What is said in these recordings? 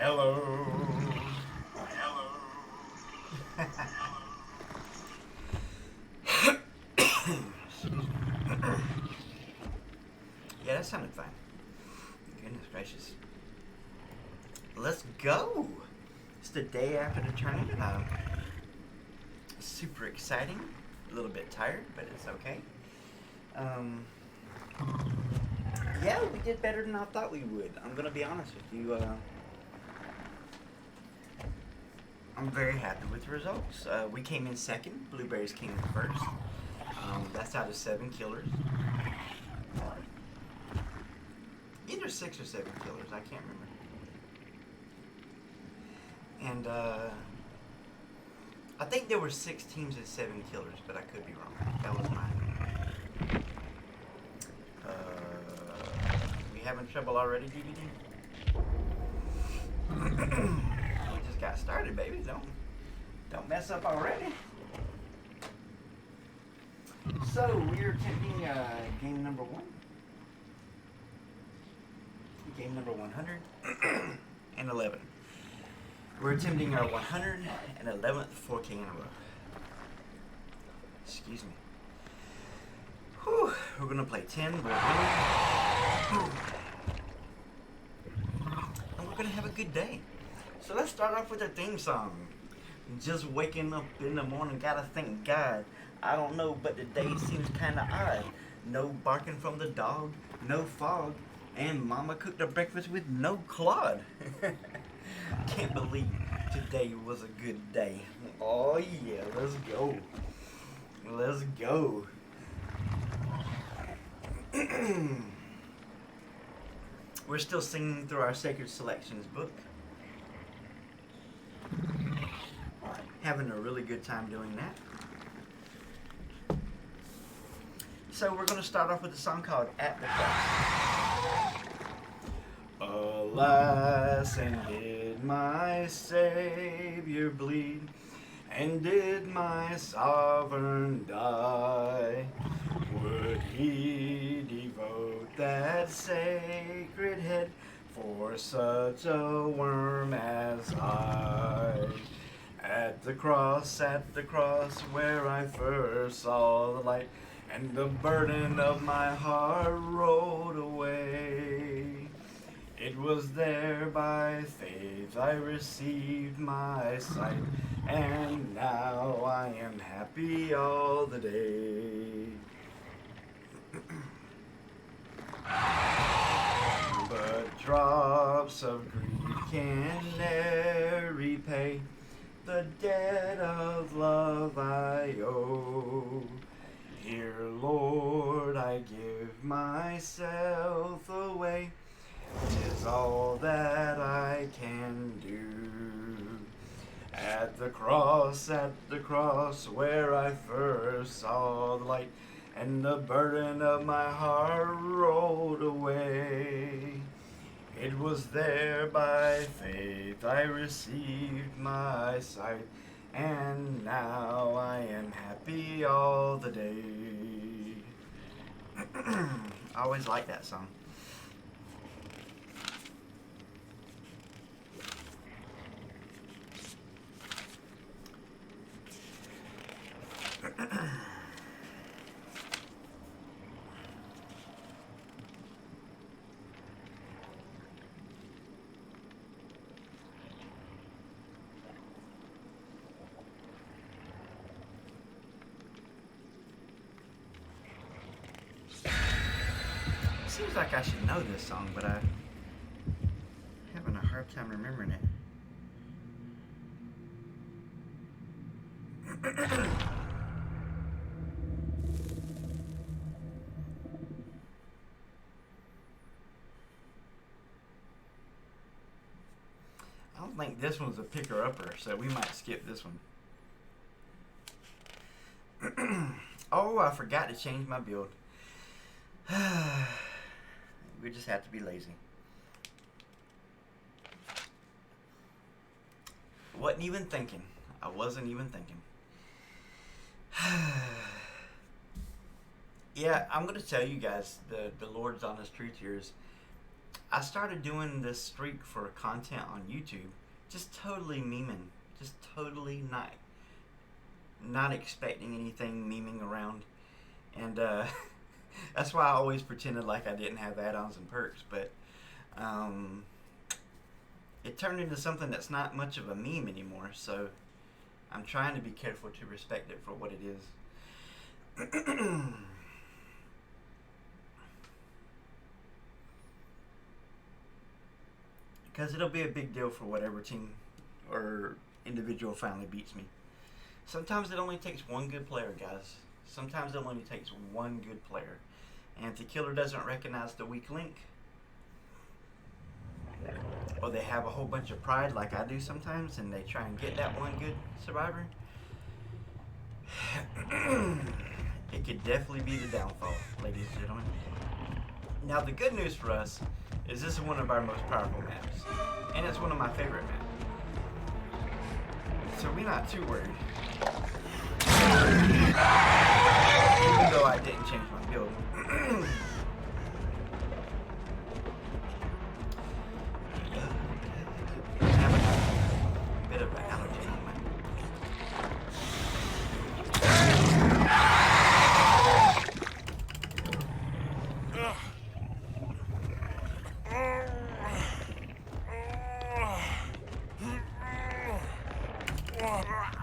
Hello. Yeah, that sounded fine. Goodness gracious. Let's go. It's the day after the tournament. Super exciting. A little bit tired, but it's okay. Um, yeah, we did better than I thought we would. I'm gonna be honest with you. I'm very happy with the results. We came in second. Blueberries came in first. That's out of 7 killers. Either 6 or 7 killers. I can't remember. And I think there were 6 teams and 7 killers, but I could be wrong. That was mine. We having trouble already, DVD? We just got started, baby. Don't mess up already. So we're attempting game number 1. Game number 111. We're attempting our 111th 4K in a row. Excuse me. Whew. We're gonna play 10. We're winning. And we're gonna have a good day. So let's start off with a theme song. Just waking up in the morning, gotta thank God. I don't know, but the day seems kinda odd. No barking from the dog, no fog, and Mama cooked a breakfast with no clod. Can't believe today was a good day. Oh yeah, let's go. Let's go. We're still singing through our Sacred Selections book. Having a really good time doing that. So we're going to start off with a song called At the Cross. Alas, and did my Savior bleed? And did my Sovereign die? Would he devote that sacred head for such a worm as I? At the cross, where I first saw the light, and the burden of my heart rolled away. It was there by faith I received my sight, and now I am happy all the day. But drops of grief can ne'er repay the debt of love I owe. Here, Lord, I give myself away. 'Tis all that I can do. At the cross, where I first saw the light, and the burden of my heart rolled away. It was there by faith I received my sight, and now I am happy all the day. I always like that song. Seems like I should know this song, but I'm having a hard time remembering it. I don't think this one's a picker-upper, so we might skip this one. Oh, I forgot to change my build. We just have to be lazy. Wasn't even thinking. I wasn't even thinking. Yeah, I'm going to tell you guys the Lord's honest truth here is I started doing this streak for content on YouTube, just totally memeing, just totally not expecting anything memeing around, and that's why I always pretended like I didn't have add-ons and perks, but it turned into something that's not much of a meme anymore, so I'm trying to be careful to respect it for what it is. Because it'll be a big deal for whatever team or individual finally beats me. Sometimes it only takes one good player, guys. Sometimes it only takes one good player. And if the killer doesn't recognize the weak link, or they have a whole bunch of pride like I do sometimes, and they try and get that one good survivor, it could definitely be the downfall, ladies and gentlemen. Now the good news for us is this is one of our most powerful maps, and it's one of my favorite maps, so we're not too worried. Even though I didn't change my build. I have a bit of an allergy on my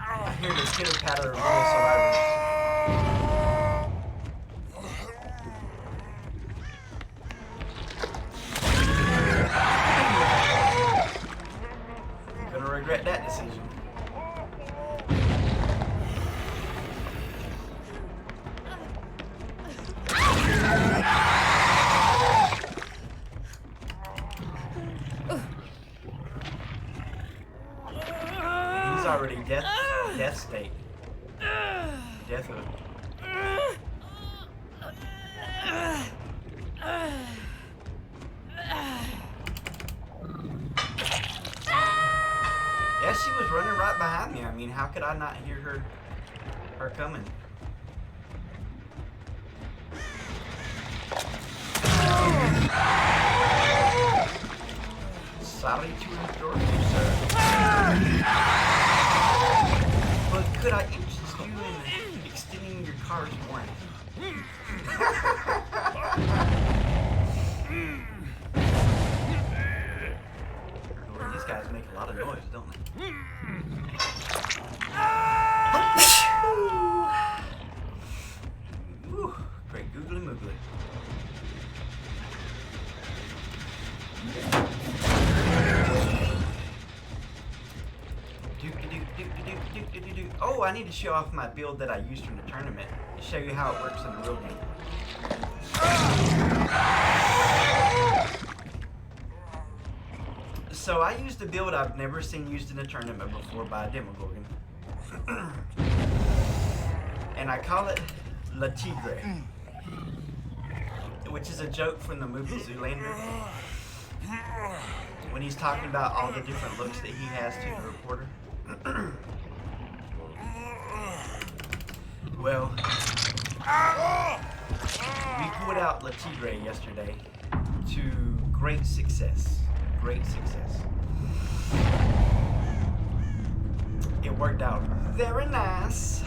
I hear the chitter patter of real survivors. Gonna regret that decision. He's already death state. Death hook. Yeah, she was running right behind me. I mean, how could I not hear her coming? Sorry to interrupt you, sir. But could I interest you in extending your car's warranty? Lord, these guys make a lot of noise, don't they? Ooh, great googly moogly. Oh, I need to show off my build that I used from the tournament to show you how it works in the real game. So I used a build I've never seen used in a tournament before by a Demogorgon. And I call it La Tigre, which is a joke from the movie Zoolander, when he's talking about all the different looks that he has to the reporter. Well, we pulled out La Tigre yesterday to great success. Great success. It worked out very nice.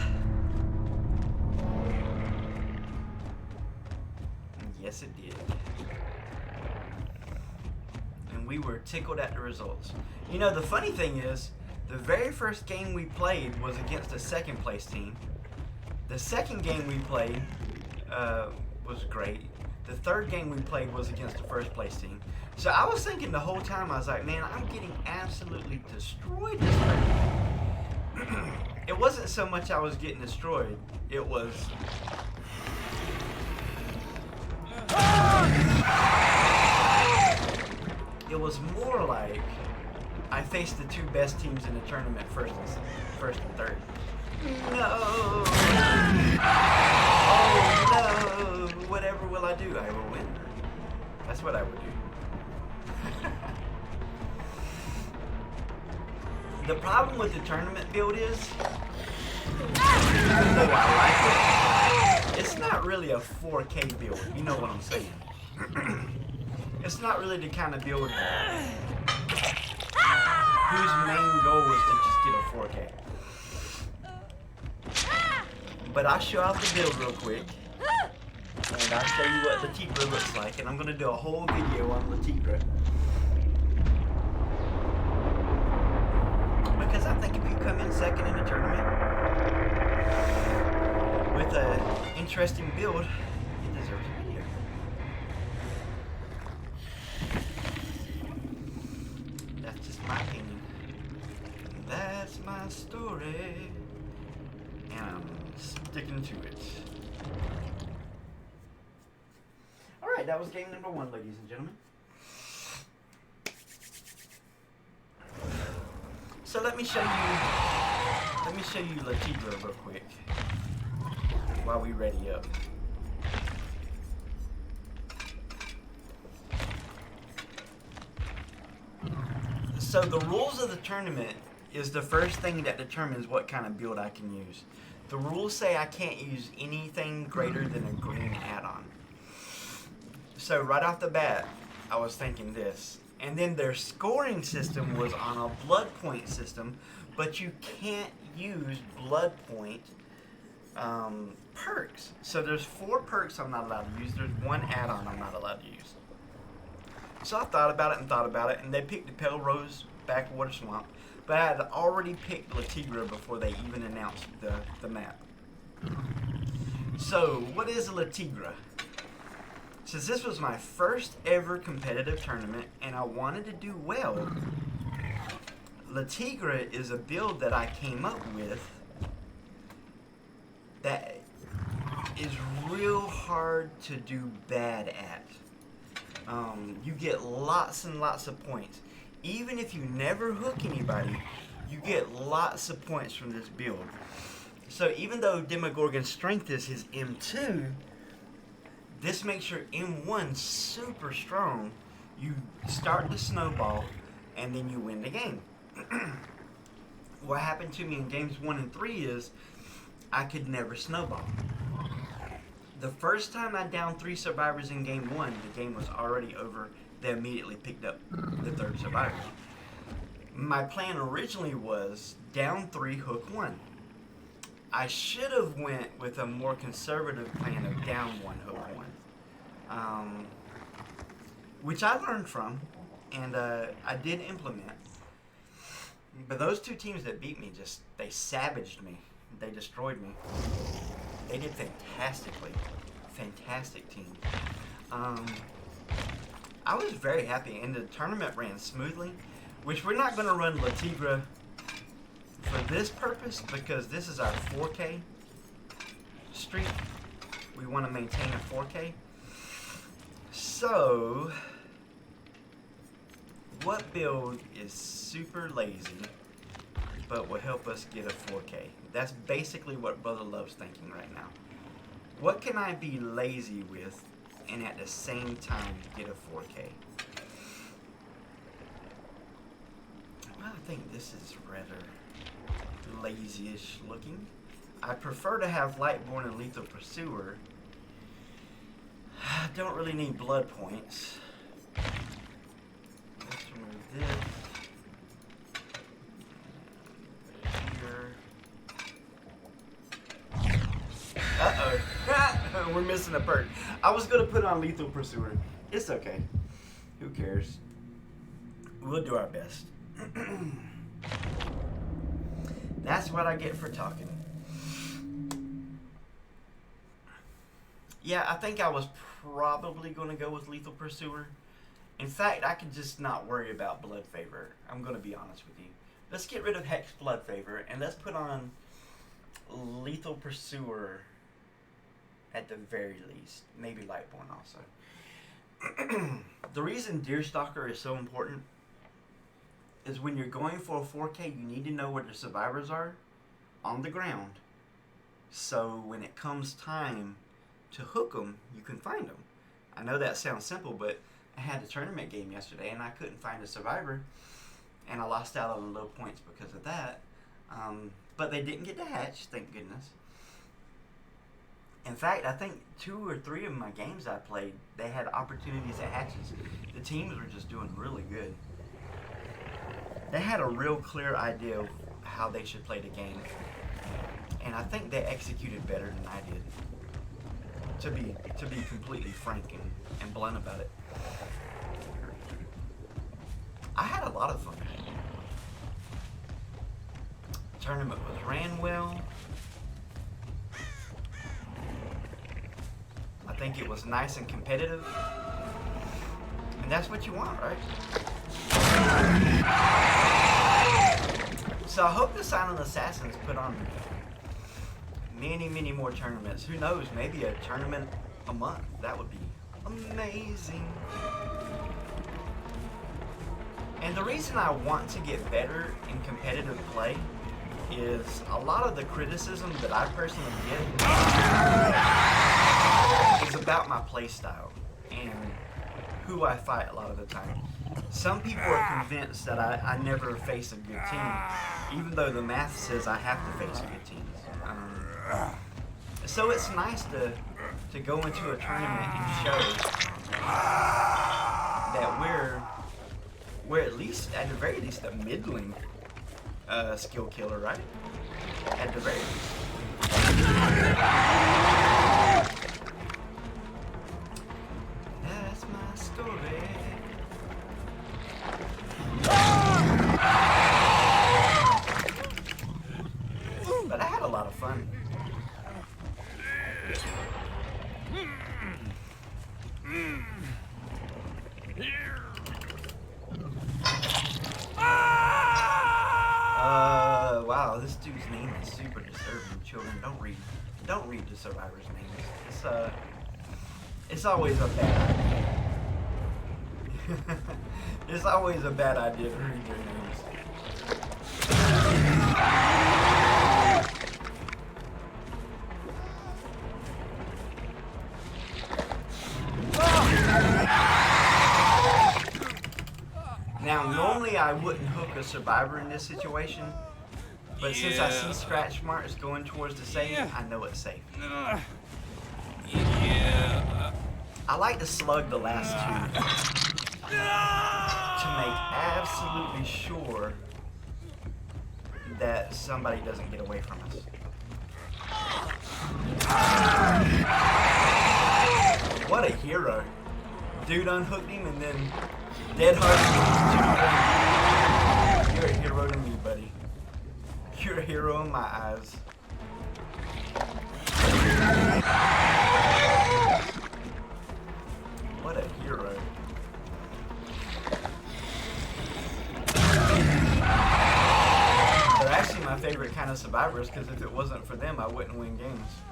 Yes, it did. And we were tickled at the results. You know, the funny thing is, the very first game we played was against a second place team. The second game we played was great. The third game we played was against the first place team. So I was thinking the whole time, I was like, man, I'm getting absolutely destroyed this tournament. It wasn't so much I was getting destroyed, it was... It was more like I faced the two best teams in the tournament, first and third. No! Oh no! Whatever will I do? I will win. That's what I would do. The problem with the tournament build is, even though I like it, it's not really a 4K build. You know what I'm saying? It's not really the kind of build whose main goal is to just get a 4K. But I'll show off the build real quick. And I'll show you what Latigra looks like. And I'm going to do a whole video on Latigra. Because I think if you come in second in the tournament with an interesting build, it deserves a video. That's just my opinion. That's my story. And I'm sticking to it. Alright, that was game number 1, ladies and gentlemen. So let me show you Latigra real quick while we ready up. So the rules of the tournament is the first thing that determines what kind of build I can use. The rules say I can't use anything greater than a green add-on. So right off the bat, I was thinking this. And then their scoring system was on a blood point system, but you can't use blood point perks. So there's 4 perks I'm not allowed to use. There's 1 add-on I'm not allowed to use. So I thought about it, and they picked the Pale Rose Backwater Swamp. But I had already picked Latigra before they even announced the map. So, what is a Latigra? Since this was my first ever competitive tournament and I wanted to do well, Latigra is a build that I came up with that is real hard to do bad at. You get lots and lots of points. Even if you never hook anybody, you get lots of points from this build. So even though Demogorgon's strength is his M2, this makes your M1 super strong. You start the snowball, and then you win the game. What happened to me in games 1 and 3 is I could never snowball. The first time I downed 3 survivors in game 1, the game was already over. They immediately picked up the 3rd survivor. My plan originally was down 3, hook 1. I should have went with a more conservative plan of down 1, hook 1. Which I learned from, and I did implement. But those 2 teams that beat me, they savaged me. They destroyed me. They did fantastically. Fantastic team. I was very happy, and the tournament ran smoothly, which we're not going to run Latigra for this purpose because this is our 4K streak. We want to maintain a 4K. So, what build is super lazy but will help us get a 4K? That's basically what Brother Love's thinking right now. What can I be lazy with and at the same time get a 4K? Well, I think this is rather lazy-ish looking. I prefer to have Lightborn and Lethal Pursuer. I don't really need blood points. Let's remove this. Uh-oh. We're missing a perk. I was going to put on Lethal Pursuer. It's okay. Who cares? We'll do our best. That's what I get for talking. Yeah, I think I was probably going to go with Lethal Pursuer. In fact, I could just not worry about Blood Favor. I'm going to be honest with you. Let's get rid of Hex Blood Favor and let's put on Lethal Pursuer at the very least. Maybe Lightborn also. The reason Deerstalker is so important is when you're going for a 4K, you need to know where the survivors are on the ground. So when it comes time to hook them, you can find them. I know that sounds simple, but I had a tournament game yesterday and I couldn't find a survivor. And I lost out on low points because of that. But they didn't get to hatch, thank goodness. In fact, I think 2 or 3 of my games I played, they had opportunities at hatches. The teams were just doing really good. They had a real clear idea of how they should play the game. And I think they executed better than I did. To be completely frank and blunt about it. I had a lot of fun. Tournament was ran well. I think it was nice and competitive. And that's what you want, right? So I hope the Silent Assassins put on many, many more tournaments. Who knows, maybe a tournament a month. That would be amazing. And the reason I want to get better in competitive play is a lot of the criticism that I personally get is about my play style and who I fight a lot of the time. Some people are convinced that I never face a good team, even though the math says I have to face good teams. So it's nice to go into a tournament and show that we're at least, at the very least, a middling skill killer, right? At the very least. That's my story. But I had a lot of fun. Wow, this dude's name is super disturbing. Children, don't read the survivors' names. It's always a bad idea. It's always a bad idea to read their names. Now, normally I wouldn't hook a survivor in this situation, but since I see scratch marks going towards the save, I know it's safe. I like to slug the last two to make absolutely sure that somebody doesn't get away from us. What a hero. Dude unhooked him and then dead hard. You're a hero to me, buddy. You're a hero in my eyes. What a hero. They're actually my favorite kind of survivors because if it wasn't for them, I wouldn't win games.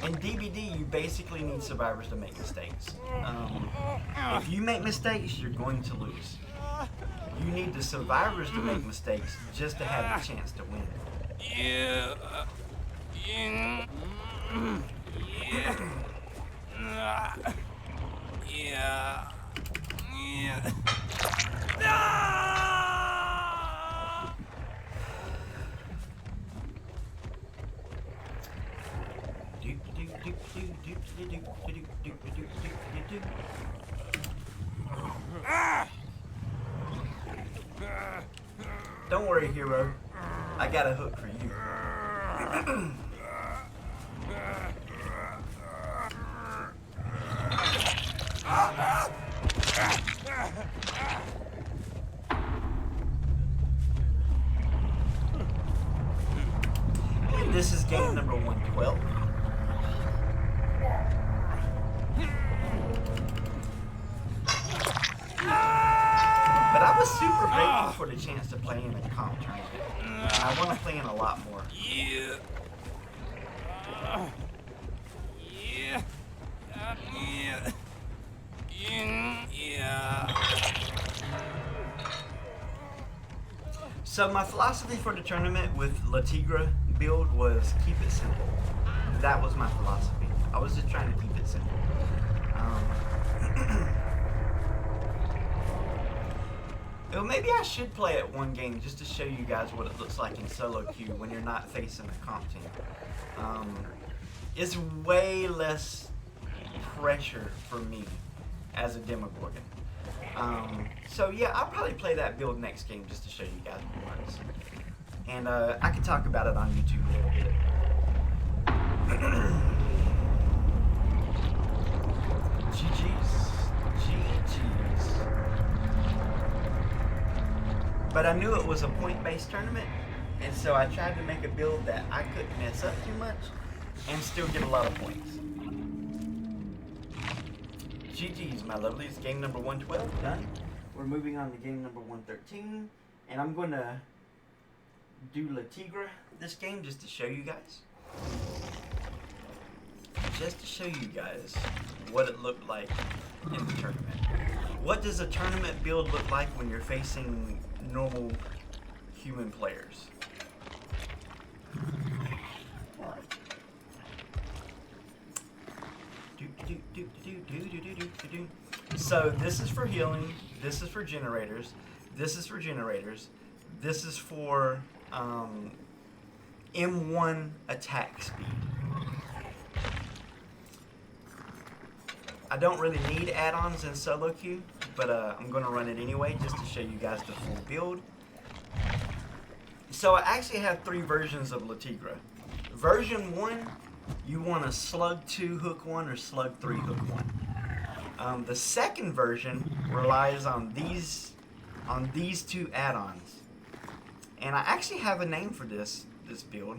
In DBD, you basically need survivors to make mistakes. If you make mistakes, you're going to lose. You need the survivors to make mistakes just to have the chance to win. Don't worry, hero. I got a hook for you. And this is game number 112. But I was super grateful for the chance to play in a comp tournament. I want to play in a lot more. So my philosophy for the tournament with La Tigra build was keep it simple. That was my philosophy. I was just trying to keep it simple. Well, maybe I should play it one game just to show you guys what it looks like in solo queue when you're not facing a comp team. It's way less pressure for me as a Demogorgon. So yeah, I'll probably play that build next game just to show you guys what it works. And I can talk about it on YouTube a little bit. GG's. GG's. But I knew it was a point-based tournament, and so I tried to make a build that I couldn't mess up too much and still get a lot of points. GG's, my lovelies. Game number 112 done. We're moving on to game number 113, and I'm going to do La Tigre this game just to show you guys. Just to show you guys what it looked like in the tournament. What does a tournament build look like when you're facing normal human players? So this is for healing, this is for generators, this is for generators, this is for M1 attack speed. I don't really need add-ons in solo queue, but I'm going to run it anyway just to show you guys the full build. So I actually have 3 versions of La Tigre. Version 1, you want a slug 2 hook 1 or slug 3 hook 1. The second version relies on these 2 add-ons. And I actually have a name for this build.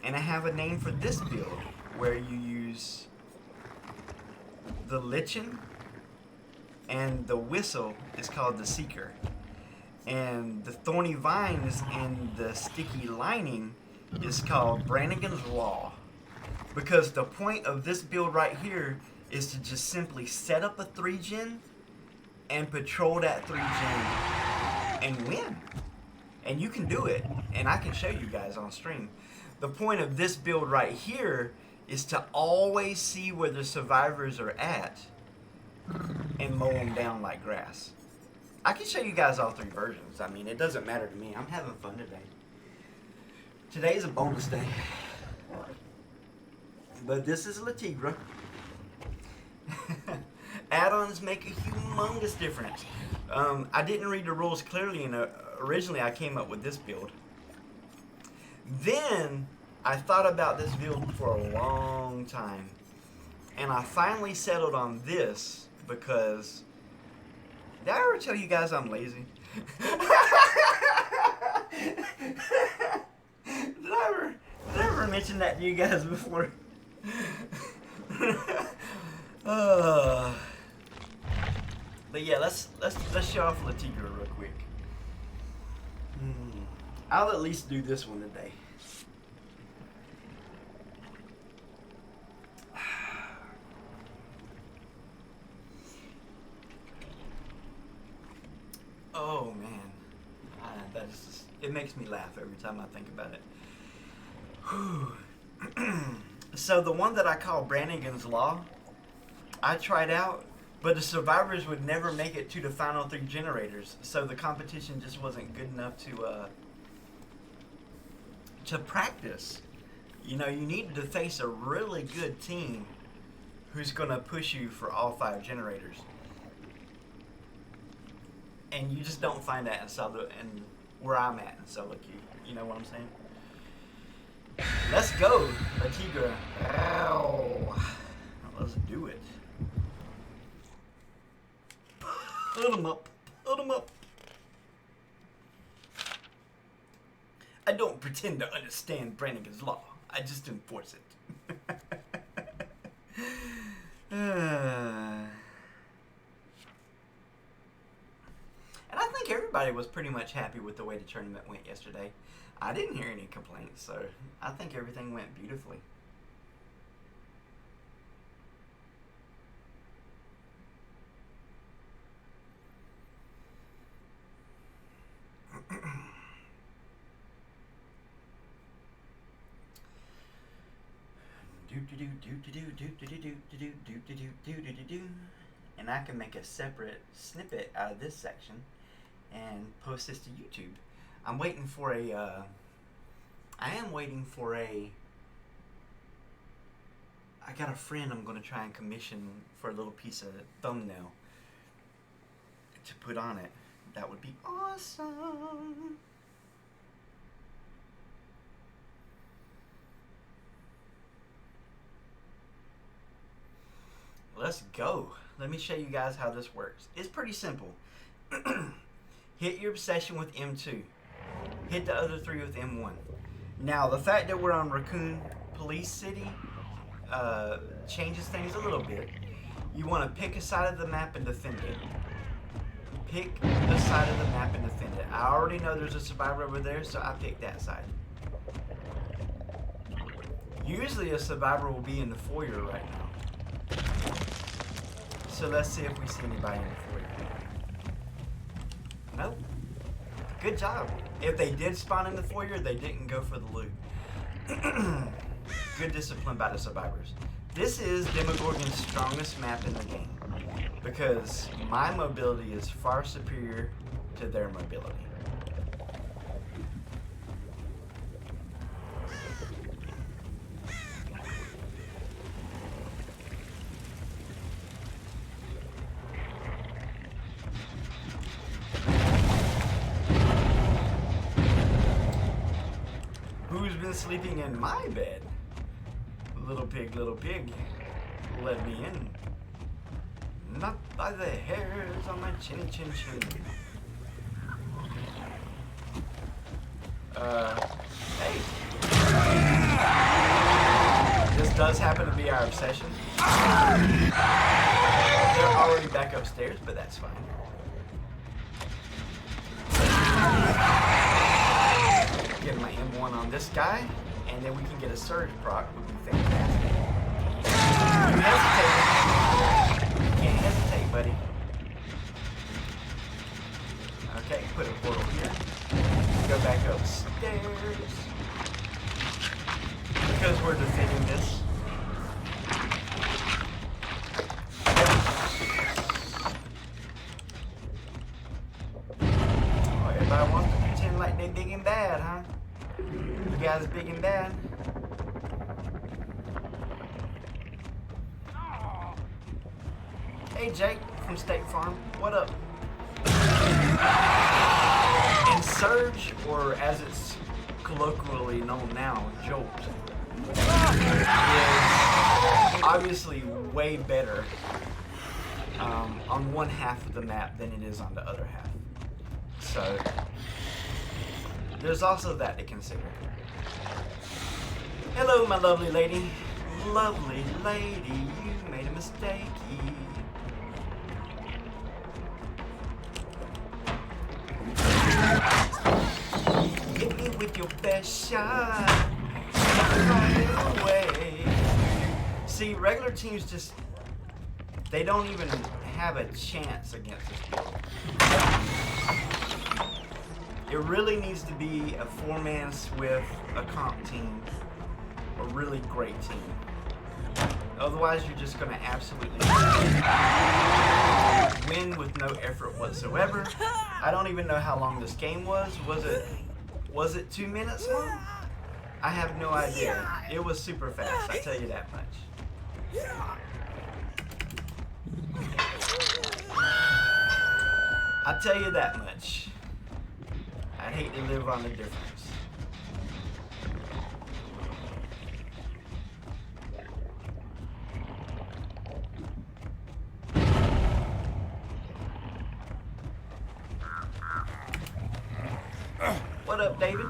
And I have a name for this build where you use the lichen and the whistle is called the Seeker. And the thorny vines and the sticky lining is called Brannigan's Law. Because the point of this build right here is to just simply set up a 3-gen and patrol that 3-gen and win. And you can do it, and I can show you guys on stream. The point of this build right here is to always see where the survivors are at and mow them down like grass. I can show you guys all 3 versions. I mean, it doesn't matter to me. I'm having fun today. Today's a bonus day. But this is La Tigre. Add-ons make a humongous difference. I didn't read the rules clearly, and originally I came up with this build. Then I thought about this build for a long time, and I finally settled on this because... Did I ever tell you guys I'm lazy? Did I ever mention that to you guys before? But yeah, let's show off La Tigre real quick. I'll at least do this one today. Oh man, that is just, it makes me laugh every time I think about it. So the one that I call Brannigan's Law, I tried out, but the survivors would never make it to the final 3 generators, so the competition just wasn't good enough to practice. You know, you needed to face a really good team who's going to push you for all 5 generators. And you just don't find that in solo, and where I'm at in solo queue. You know what I'm saying? Let's go, La Tigre. Let's do it. Put them up. Put them up. I don't pretend to understand Brannigan's Law. I just enforce it. And I think everybody was pretty much happy with the way the tournament went yesterday. I didn't hear any complaints, so I think everything went beautifully. And I can make a separate snippet out of this section and post this to YouTube. I'm waiting for a, I am waiting for a, I got a friend I'm going to try and commission for a little piece of thumbnail to put on it. That would be awesome. Let's go. Let me show you guys how this works. It's pretty simple. Hit your obsession with M2. Hit the other three with M1. Now, the fact that we're on Raccoon Police City changes things a little bit. You want to pick a side of the map and defend it. Pick the side of the map and defend it. I already know there's a survivor over there, so I picked that side. Usually a survivor will be in the foyer right now. So let's see if we see anybody in the foyer. Nope. Good job. If they did spawn in the foyer, they didn't go for the loot. Good discipline by the survivors. This is Demogorgon's strongest map in the game because my mobility is far superior to their mobility. Who's been sleeping in my bed? Little pig, let me in. Not by the hairs on my chinny chin chin. Hey. This does happen to be our obsession. They're already back upstairs, but that's fine. Get my M1 on this guy, and then we can get a surge proc, would be fantastic. You hesitate. You can't hesitate, buddy. Okay, put a portal here. Go back upstairs. Because we're defending this. Oh, everybody wants to pretend like they're big and bad, huh? You guys big and bad? Hey Jake from State Farm, what up? And Surge, or as it's colloquially known now, Jolt, is obviously way better on one half of the map than it is on the other half. So there's also that to consider. Hello, my lovely lady. Lovely lady, you made a mistake. Hit me with your best shot. Right away. See, regular teams just, they don't even have a chance against this build. It really needs to be a four-man Swift, a comp team, a really great team. Otherwise, you're just going to absolutely win with no effort whatsoever. I don't even know how long this game was. Was it 2 minutes long? I have no idea. It was super fast, I tell you that much. I tell you that much. I'd hate to live on the difference. What up, David?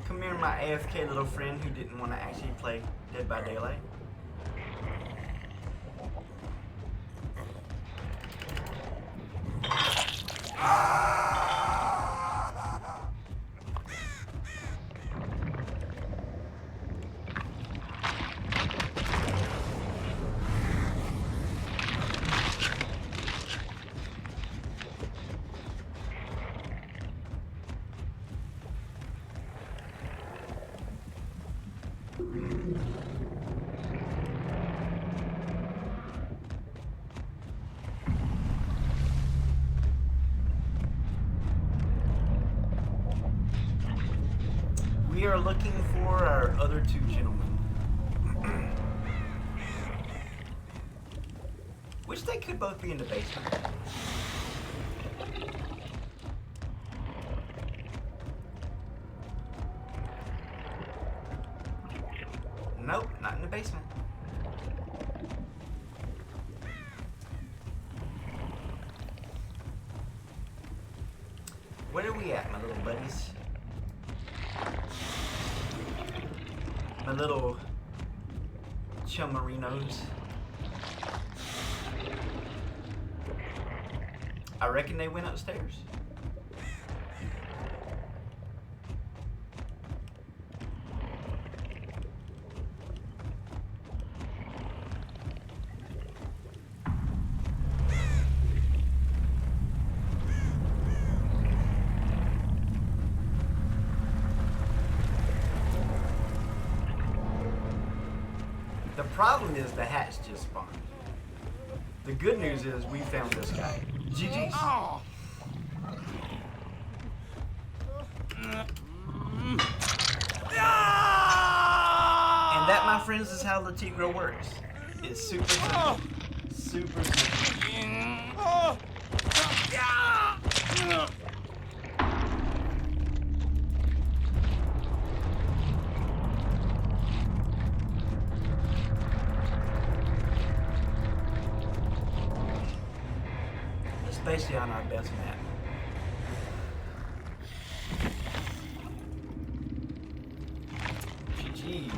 Come here, my AFK little friend who didn't want to actually play Dead by Daylight. We are looking for our other two gentlemen. Which they could both be in the basement. Nope, not in the basement. Where are we at, my little buddies? My little chumarinos. I reckon they went upstairs. The problem is the hatch just spawned. The good news is we found this guy. GG's. Oh. And that, my friends, is how the Tigro works. It's super simple. Super simple. Especially on our best map. GG's.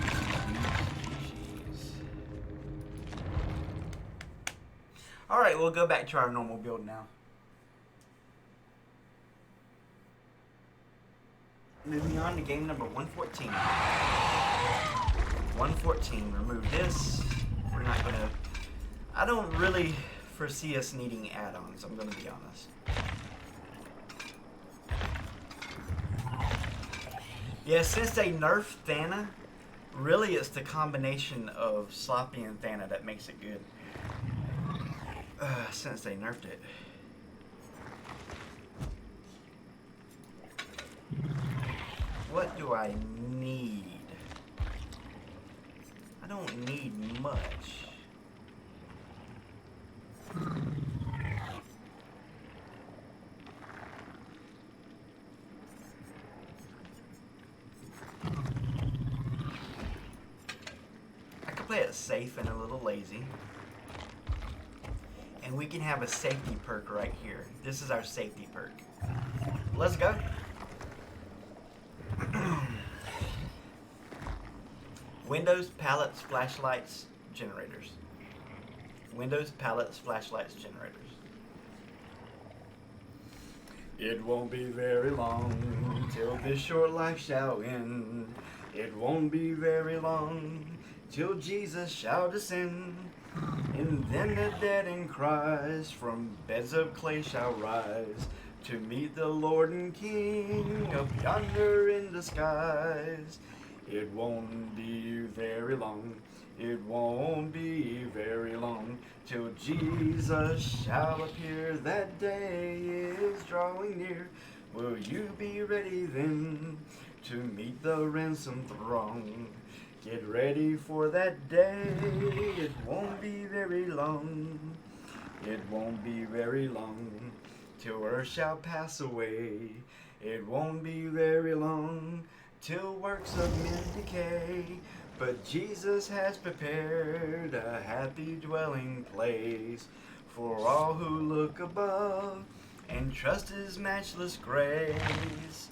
Alright, we'll go back to our normal build now. Moving on to game number 114. 114. Remove this. We're not gonna... I don't really foresee us needing add-ons, I'm gonna be honest. Yeah, since they nerfed Thana, really it's the combination of Sloppy and Thana that makes it good. Since they nerfed it. What do I need? I don't need much. I could play it safe and a little lazy. And we can have a safety perk right here. This is our safety perk. Let's go. Windows, pallets, flashlights, generators. Windows, pallets, flashlights, generators. It won't be very long till this short life shall end. It won't be very long till Jesus shall descend. And then the dead in Christ from beds of clay shall rise to meet the Lord and King up yonder in the skies. It won't be very long, it won't be very long till Jesus shall appear. That day is drawing near. Will you be ready then to meet the ransomed throng? Get ready for that day, it won't be very long. It won't be very long till earth shall pass away. It won't be very long till works of men decay. But Jesus has prepared a happy dwelling place for all who look above and trust His matchless grace.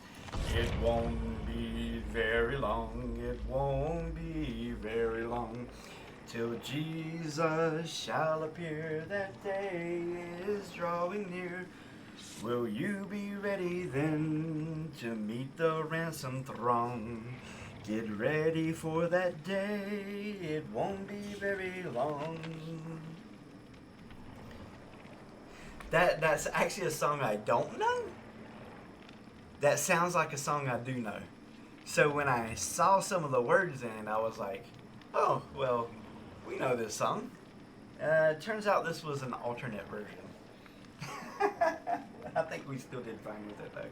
It won't be very long, it won't be very long till Jesus shall appear. That day is drawing near. Will you be ready then to meet the ransomed throng? Get ready for that day, it won't be very long. That's actually a song I don't know. That sounds like a song I do know. So when I saw some of the words in it, I was like, oh, well, we know this song. Turns out this was an alternate version. I think we still did fine with it though.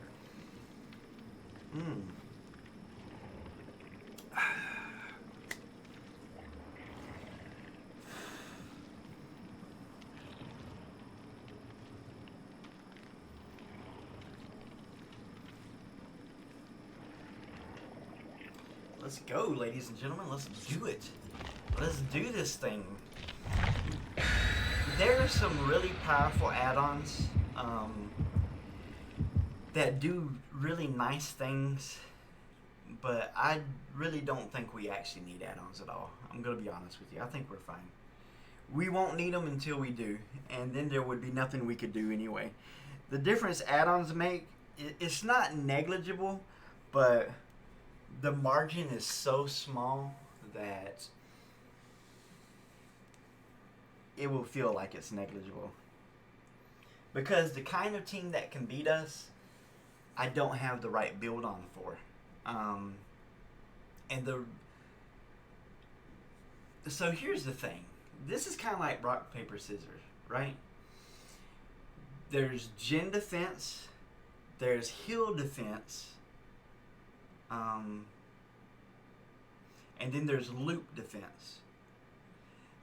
Let's go, ladies and gentlemen. Let's do it. Let's do this thing. There are some really powerful add-ons that do really nice things, but I really don't think we actually need add-ons at all. I'm going to be honest with you. I think we're fine. We won't need them until we do, and then there would be nothing we could do anyway. The difference add-ons make, it's not negligible, but the margin is so small that it will feel like it's negligible. Because the kind of team that can beat us, I don't have the right build on for. So here's the thing. This is kind of like rock, paper, scissors, right? There's gen defense, there's heal defense, and then there's loop defense.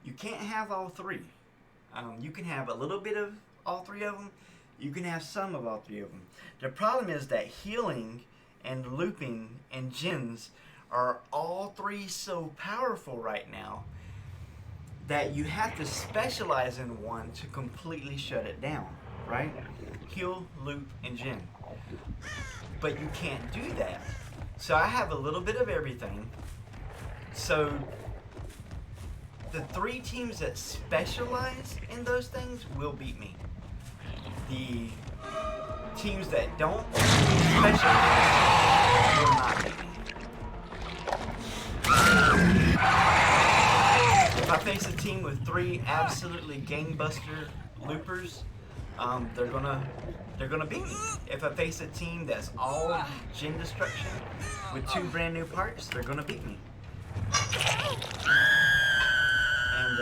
You can't have all three. You can have a little bit of all three of them. You can have some of all three of them. The problem is that healing and looping and gens are all three so powerful right now that you have to specialize in one to completely shut it down, right? Heal, loop, and gen. But you can't do that. So I have a little bit of everything. So the three teams that specialize in those things will beat me. The teams that don't specialize will not beat me. If I face a team with three absolutely gangbuster loopers, they're gonna beat me. If I face a team that's all gen destruction with two brand new parts, they're gonna beat me. And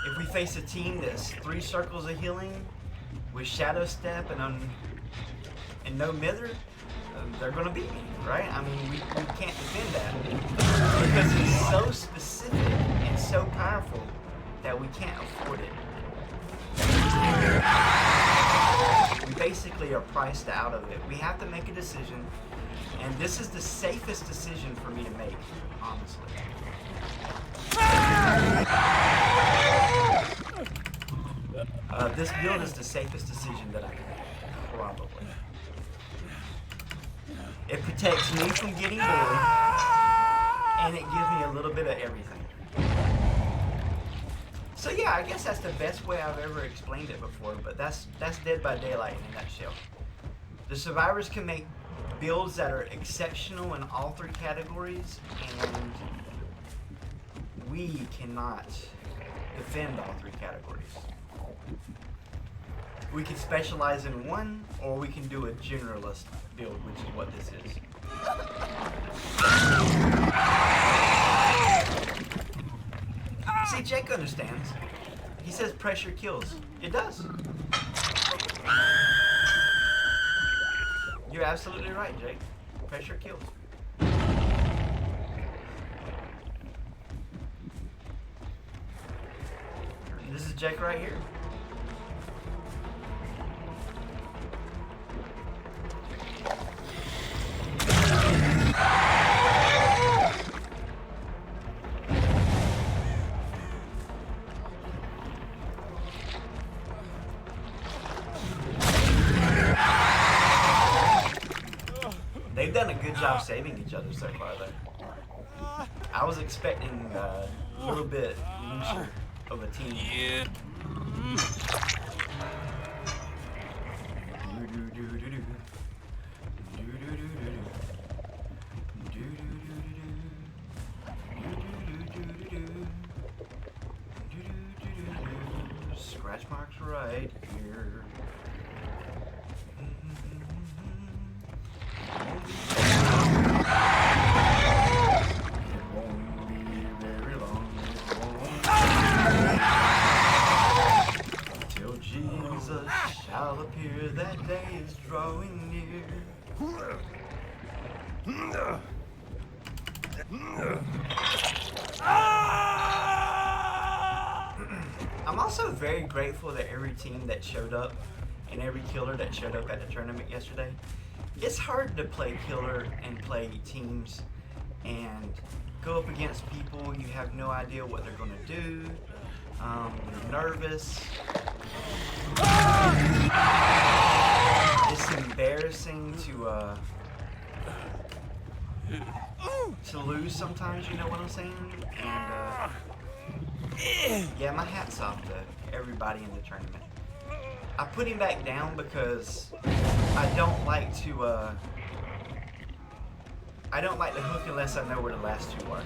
if we face a team that's three circles of healing with shadow step and no mither, they're gonna beat me, right? I mean, we can't defend that because it's so specific and so powerful that we can't afford it. We basically are priced out of it. We have to make a decision, and this is the safest decision for me to make, honestly. This build is the safest decision that I can make, probably. It protects me from getting bullied, and it gives me a little bit of everything. So yeah, I guess that's the best way I've ever explained it before, but that's Dead by Daylight in a nutshell. The survivors can make builds that are exceptional in all three categories, and we cannot defend all three categories. We can specialize in one, or we can do a generalist build, which is what this is. See, Jake understands. He says pressure kills. It does. You're absolutely right, Jake. Pressure kills. This is Jake right here. They've done a good job saving each other so far, though. I was expecting a little bit looser of a team. Yeah. Scratch marks right here. Shall appear, that day is drawing near. I'm also very grateful that every team that showed up and every killer that showed up at the tournament yesterday. It's hard to play killer and play teams and go up against people. You have no idea what they're going to do. You're nervous. It's embarrassing to lose sometimes, you know what I'm saying? And yeah, my hat's off to everybody in the tournament. I put him back down because I don't like to hook unless I know where the last two are.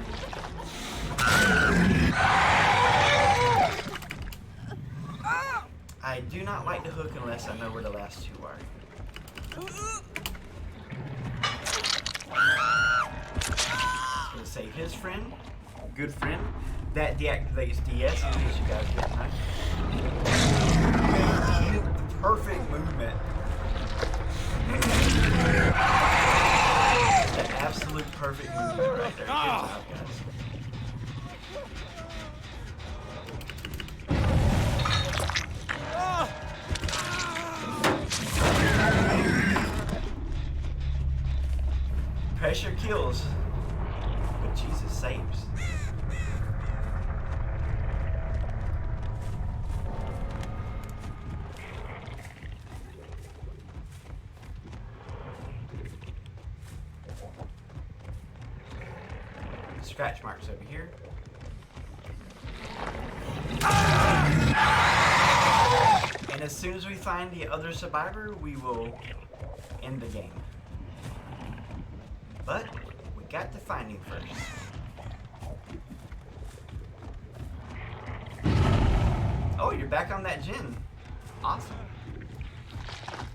I do not like to hook unless I know where the last two are. He's gonna save his friend, good friend. That deactivates DS in case you guys didn't know. The perfect movement. The absolute perfect movement right there. Good job, guys. Pressure kills, but Jesus saves. Scratch marks over here. And as soon as we find the other survivor, we will end the game. But we got to find him first. Oh, you're back on that gin. Awesome.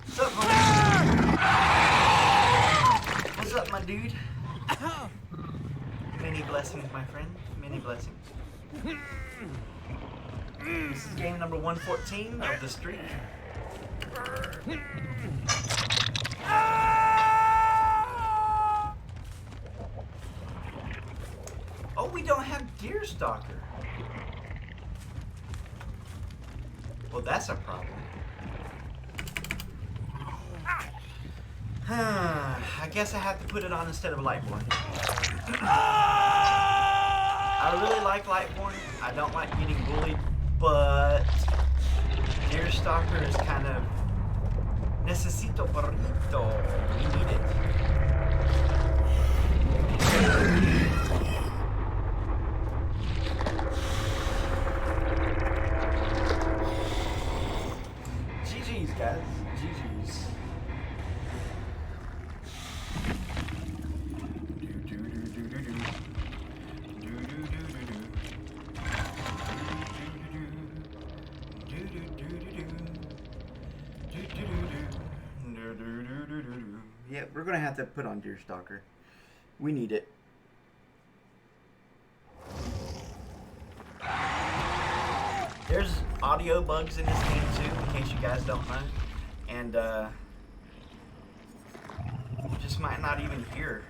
What's up, homie? What's up, my dude? Many blessings, my friend. Many blessings. This is game number 114 of the streak. Oh, we don't have Deerstalker. Well, that's a problem. I guess I have to put it on instead of Lightborn. I really like Lightborn. I don't like getting bullied, but Deerstalker is kind of necesito burrito. We need it. GG's, guys. GG's. Yeah, we're gonna have to put on Deerstalker. We need it. There's audio bugs in this game too, in case you guys don't know. And you just might not even hear.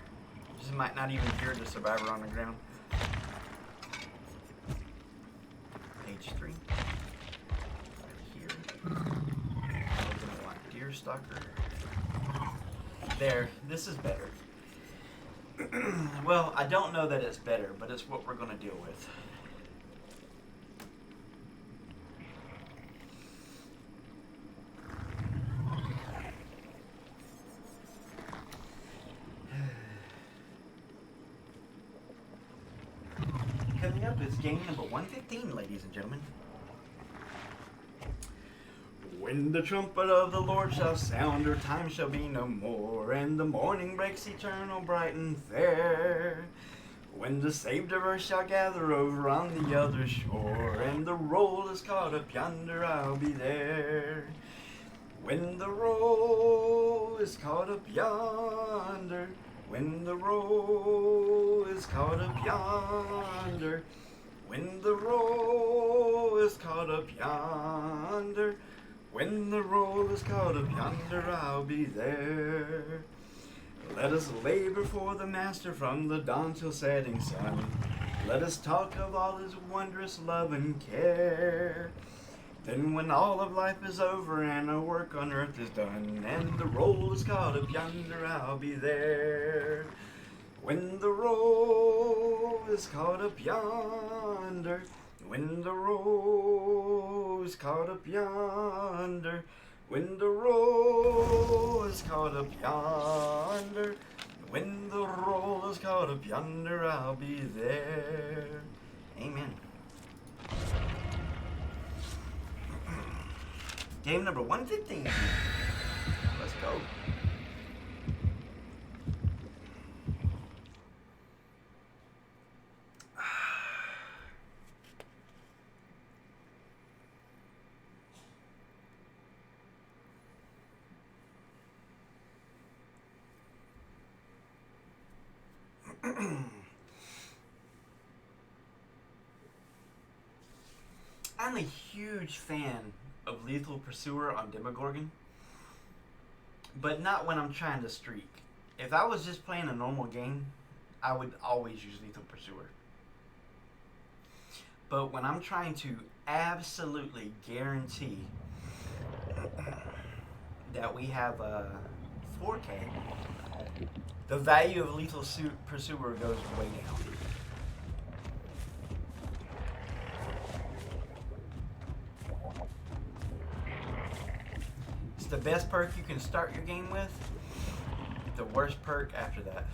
The survivor on the ground. Page 3. Right here. We're gonna want Deerstalker. There, this is better. Well, I don't know that it's better, but it's what we're gonna deal with. Coming up is game number 115, ladies and gentlemen. When the trumpet of the Lord shall sound, her time shall be no more, and the morning breaks eternal, bright and fair. When the saved of earth shall gather over on the other shore, and the roll is caught up yonder, I'll be there. When the roll is caught up yonder, when the roll is caught up yonder, when the roll is caught up yonder, when the roll is caught up yonder, I'll be there. Let us labor for the Master from the dawn till setting sun. Let us talk of all his wondrous love and care. Then when all of life is over and our work on earth is done, and the roll is caught up yonder, I'll be there. When the roll is caught up yonder, when the roll is caught up yonder, when the roll is caught up yonder, when the roll is caught up yonder, I'll be there. Amen. Game number 115. Let's go. I'm a huge fan of Lethal Pursuer on Demogorgon, but not when I'm trying to streak. If I was just playing a normal game, I would always use Lethal Pursuer. But when I'm trying to absolutely guarantee that we have a 4K, the value of Lethal Pursuer goes way down. It's the best perk you can start your game with, the worst perk after that.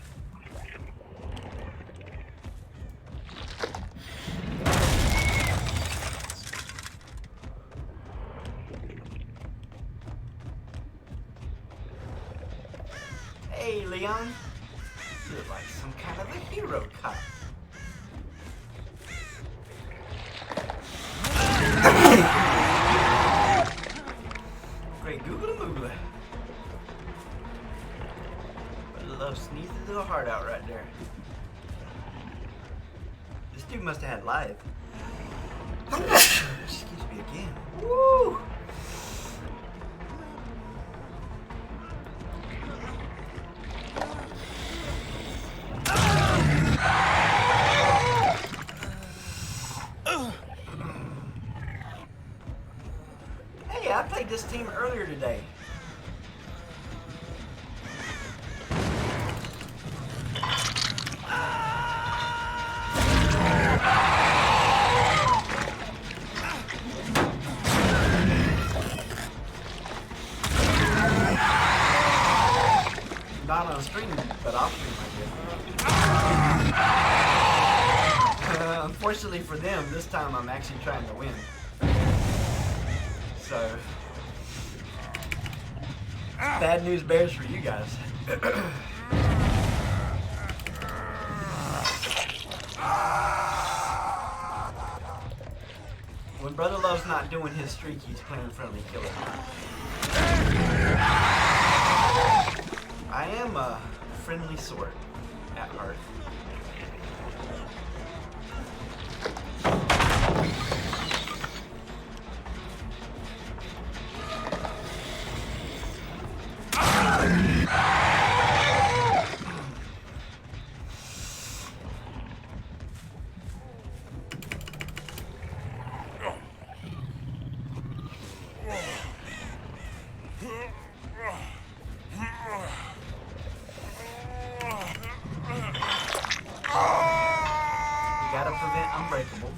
Hey, Leon. You're like some kind of a hero cop. Great Google-a-moogla. But I love sneezing his little heart out right there. This dude must have had live. Excuse me again. Woo! Hey, I played this team earlier today. Not on stream, but off stream I did. Unfortunately for them, this time I'm actually trying to win. So, bad news bears for you guys. When Brother Love's not doing his streak, he's playing friendly killer. I am a friendly sort at heart. Gotta prevent unbreakable.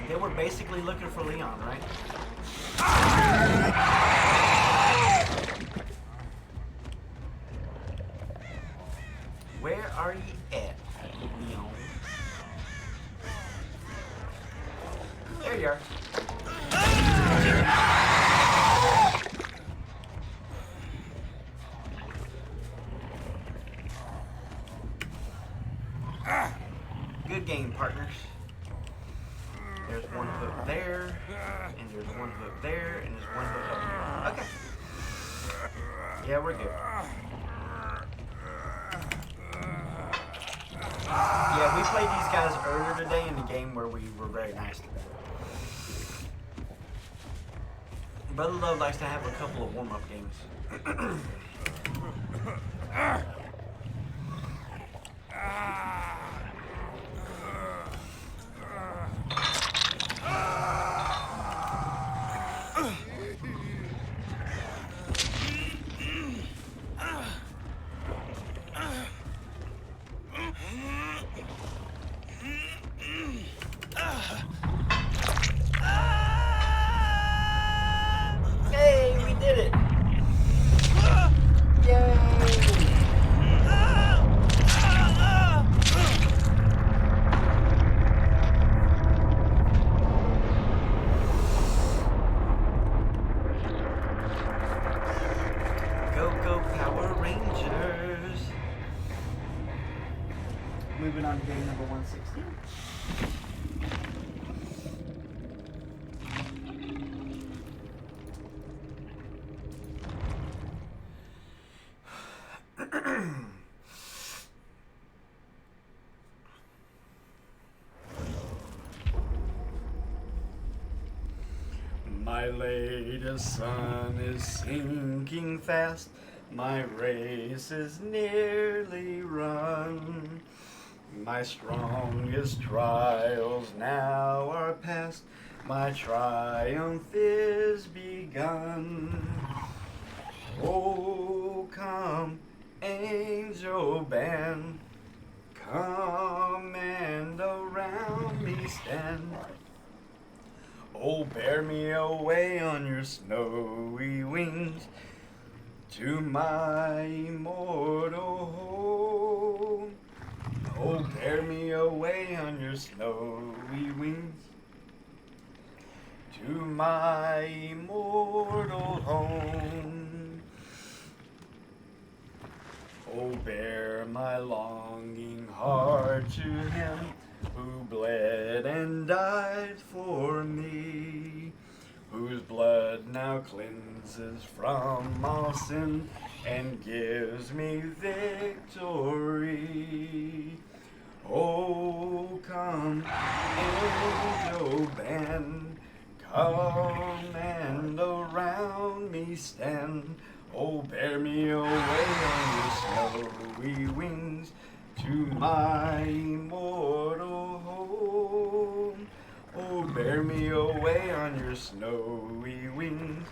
They were basically looking for Leon, right? Where are you at, Leon? There you are. Good game, partners. There's one hook there, and there's one hook there, and there's one hook up here. Okay. Yeah, we're good. Yeah, we played these guys earlier today in the game where we were very nice to them. Brother Love likes to have a couple of warm-up games. Moving on to game number 116. My latest sun is sinking fast. My race is nearly run. My strongest trials now are past. My triumph is begun. Oh, come, angel band, come and around me stand. Oh, bear me away on your snowy wings to my immortal home. Oh, bear me away on your snowy wings to my immortal home. Oh, bear my longing heart to him who bled and died for me, whose blood now cleanses from all sin and gives me victory. Oh, come, angel band, come and around me stand. Oh, bear me away on your snowy wings to my immortal home. Oh, bear me away on your snowy wings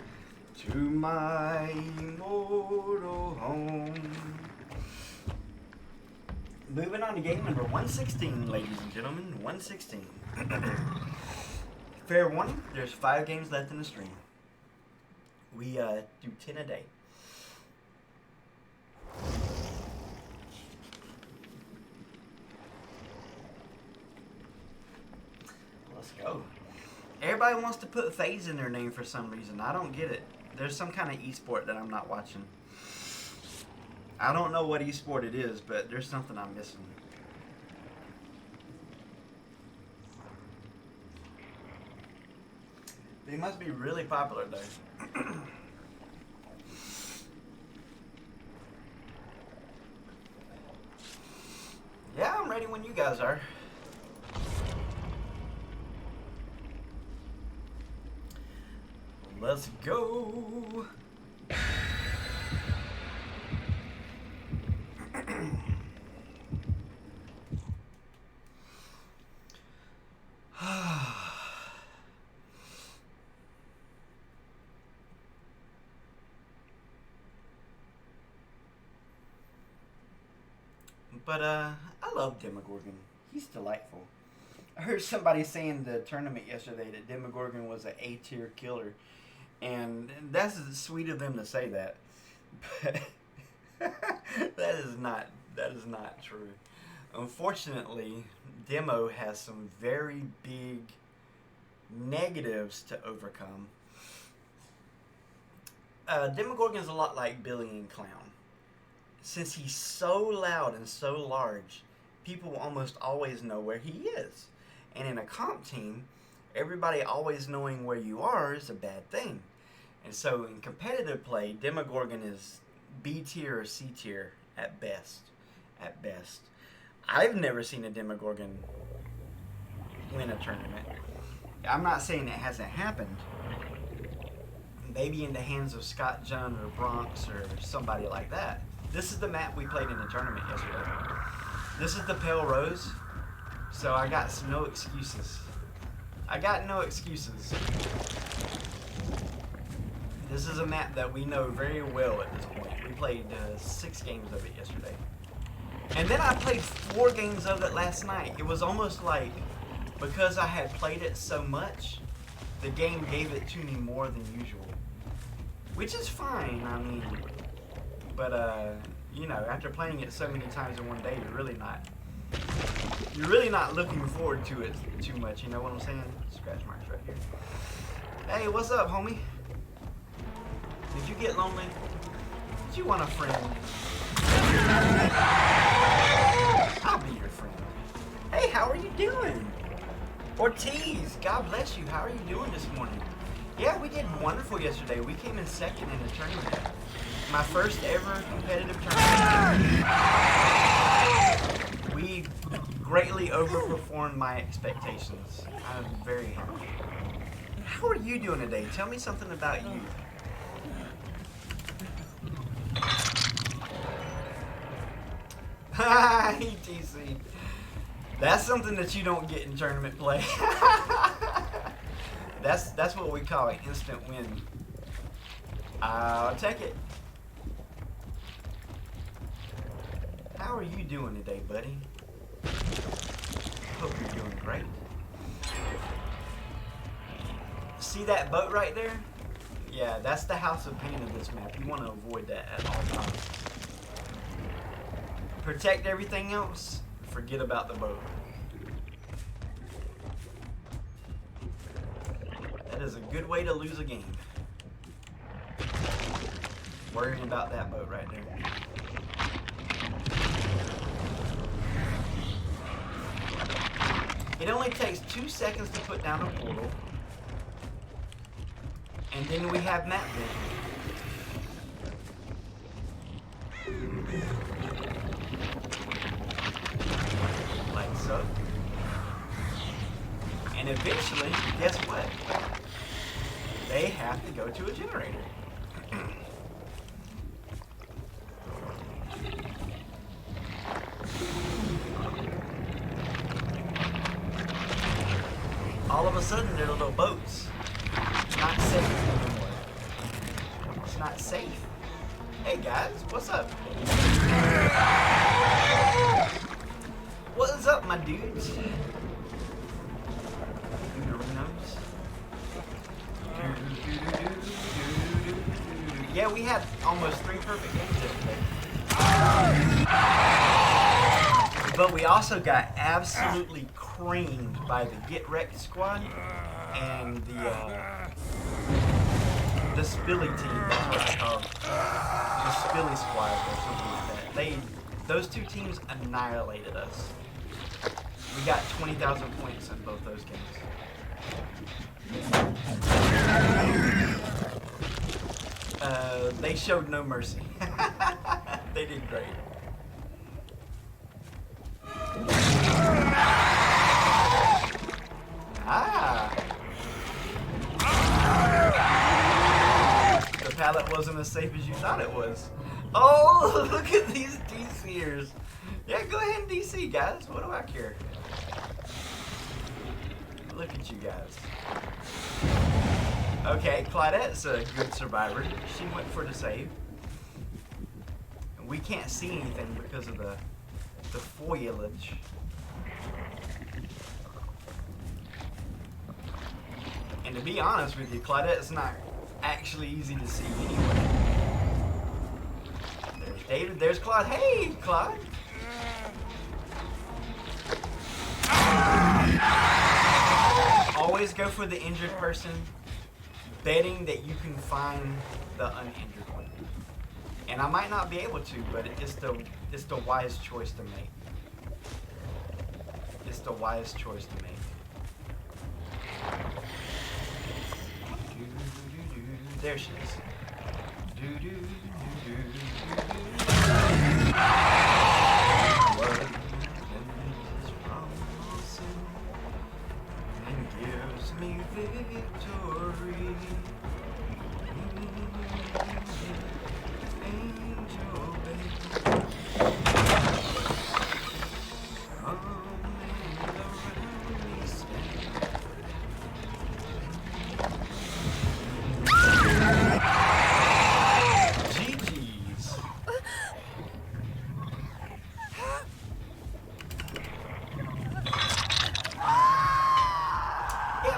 to my immortal home. Moving on to game number 116, ladies and gentlemen. 116. Fair warning, there's 5 games left in the stream. We do 10 a day. Let's go. Everybody wants to put FaZe in their name for some reason. I don't get it. There's some kind of esport that I'm not watching. I don't know what esport it is, but there's something I'm missing. They must be really popular though. Yeah, I'm ready when you guys are. Let's go. But I love Demogorgon. He's delightful. I heard somebody saying in the tournament yesterday that Demogorgon was an A-tier killer. And that's sweet of them to say that. But that is not true. Unfortunately, Demo has some very big negatives to overcome. Demogorgon's a lot like Billy and Clown. Since he's so loud and so large, people almost always know where he is. And in a comp team, everybody always knowing where you are is a bad thing. And so in competitive play, Demogorgon is B tier or C tier at best. At best. I've never seen a Demogorgon win a tournament. I'm not saying it hasn't happened. Maybe in the hands of Scott John or Bronx or somebody like that. This is the map we played in the tournament yesterday. This is the Pale Rose. So I got no excuses. I got no excuses. This is a map that we know very well at this point. We played 6 games of it yesterday. And then I played 4 games of it last night. It was almost like, because I had played it so much, the game gave it to me more than usual. Which is fine, I mean, but you know, after playing it so many times in one day, you're really not looking forward to it too much, you know what I'm saying? Scratch marks right here. Hey, what's up, homie? Did you get lonely? Did you want a friend? I'll be your friend. Hey, how are you doing? Ortiz, God bless you. How are you doing this morning? Yeah, we did wonderful yesterday. We came in second in the tournament. My first ever competitive tournament. We greatly overperformed my expectations. I'm very happy. How are you doing today? Tell me something about you. Hi, TC. That's something that you don't get in tournament play. That's what we call an instant win. I'll take it. How are you doing today, buddy? Hope you're doing great. See that boat right there? Yeah, that's the house of pain of this map. You want to avoid that at all times. Protect everything else. Forget about the boat. That is a good way to lose a game. Worrying about that boat right there. It only takes 2 seconds to put down a portal. And then we have map vision. Like so. And eventually, guess what? They have to go to a generator. All of a sudden, they're little boats. It's not safe anymore. It's not safe. Hey guys, what's up? What is up, my dudes? Yeah, we had almost 3 perfect games yesterday. But we also got absolutely creamed by the Get Wrecked squad and the Spilly team. That's what I call it. The Spilly squad or something like that. Those 2 teams annihilated us. We got 20,000 points in both those games. They showed no mercy. They did great. The pallet wasn't as safe as you thought it was. Oh, look at these DCers. Yeah, go ahead and DC, guys. What do I care? Look at you guys. Okay, Claudette's a good survivor. She went for the save. We can't see anything because of the foliage. And to be honest with you, Claudette's not actually easy to see anyway. There's David, there's Claude. Hey, Claude! Always go for the injured person, betting that you can find the uninjured one. And I might not be able to, but it's the wise choice to make. It's the wise choice to make. There she is. And gives me victory. Angel baby.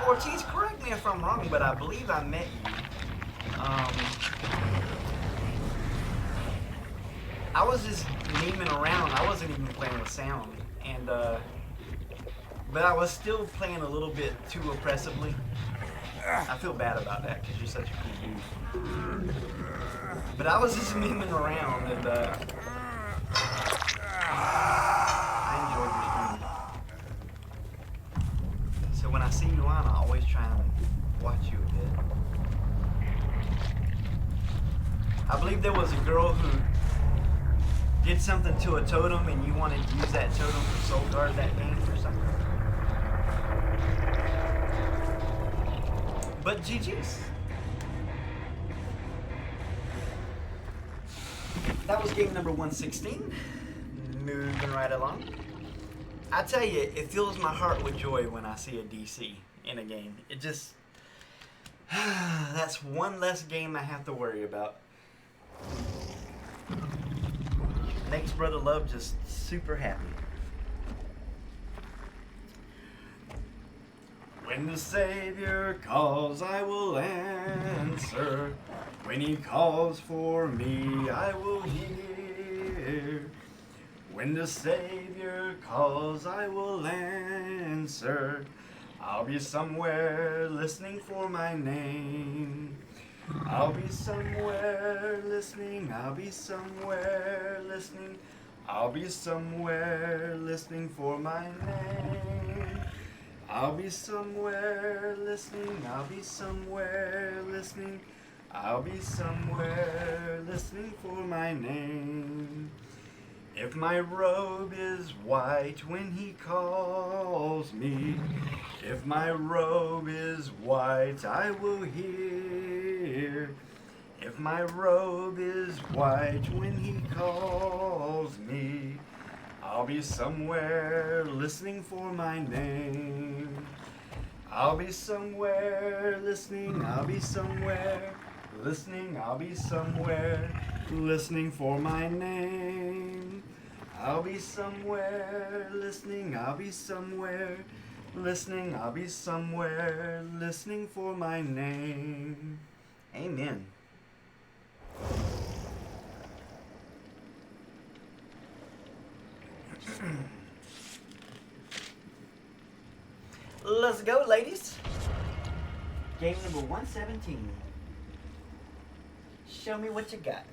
Ortiz, correct me if I'm wrong, but I believe I met you. I was just memeing around. I wasn't even playing with sound, and but I was still playing a little bit too oppressively. I feel bad about that because you're such a cool dude. But I was just memeing around, and try and watch you a bit. I believe there was a girl who did something to a totem and you wanted to use that totem to soul guard that game or something. But GG's. That was game number 116. Moving right along. I tell you, it fills my heart with joy when I see a DC in a game. It just... that's one less game I have to worry about. Makes Brother Love just super happy. When the Savior calls, I will answer. When he calls for me, I will hear. When the Savior calls, I will answer. I'll be somewhere listening for my name. I'll be somewhere listening. I'll be somewhere listening. I'll be somewhere listening for my name. I'll be somewhere listening. I'll be somewhere listening. I'll be somewhere listening for my name. If my robe is white when he calls me, if my robe is white, I will hear. If my robe is white when he calls me, I'll be somewhere listening for my name. I'll be somewhere listening. I'll be somewhere listening. I'll be somewhere listening for my name. I'll be somewhere listening. I'll be somewhere listening. I'll be somewhere listening for my name. Amen. Let's go, ladies. Game number 117. Show me what you got.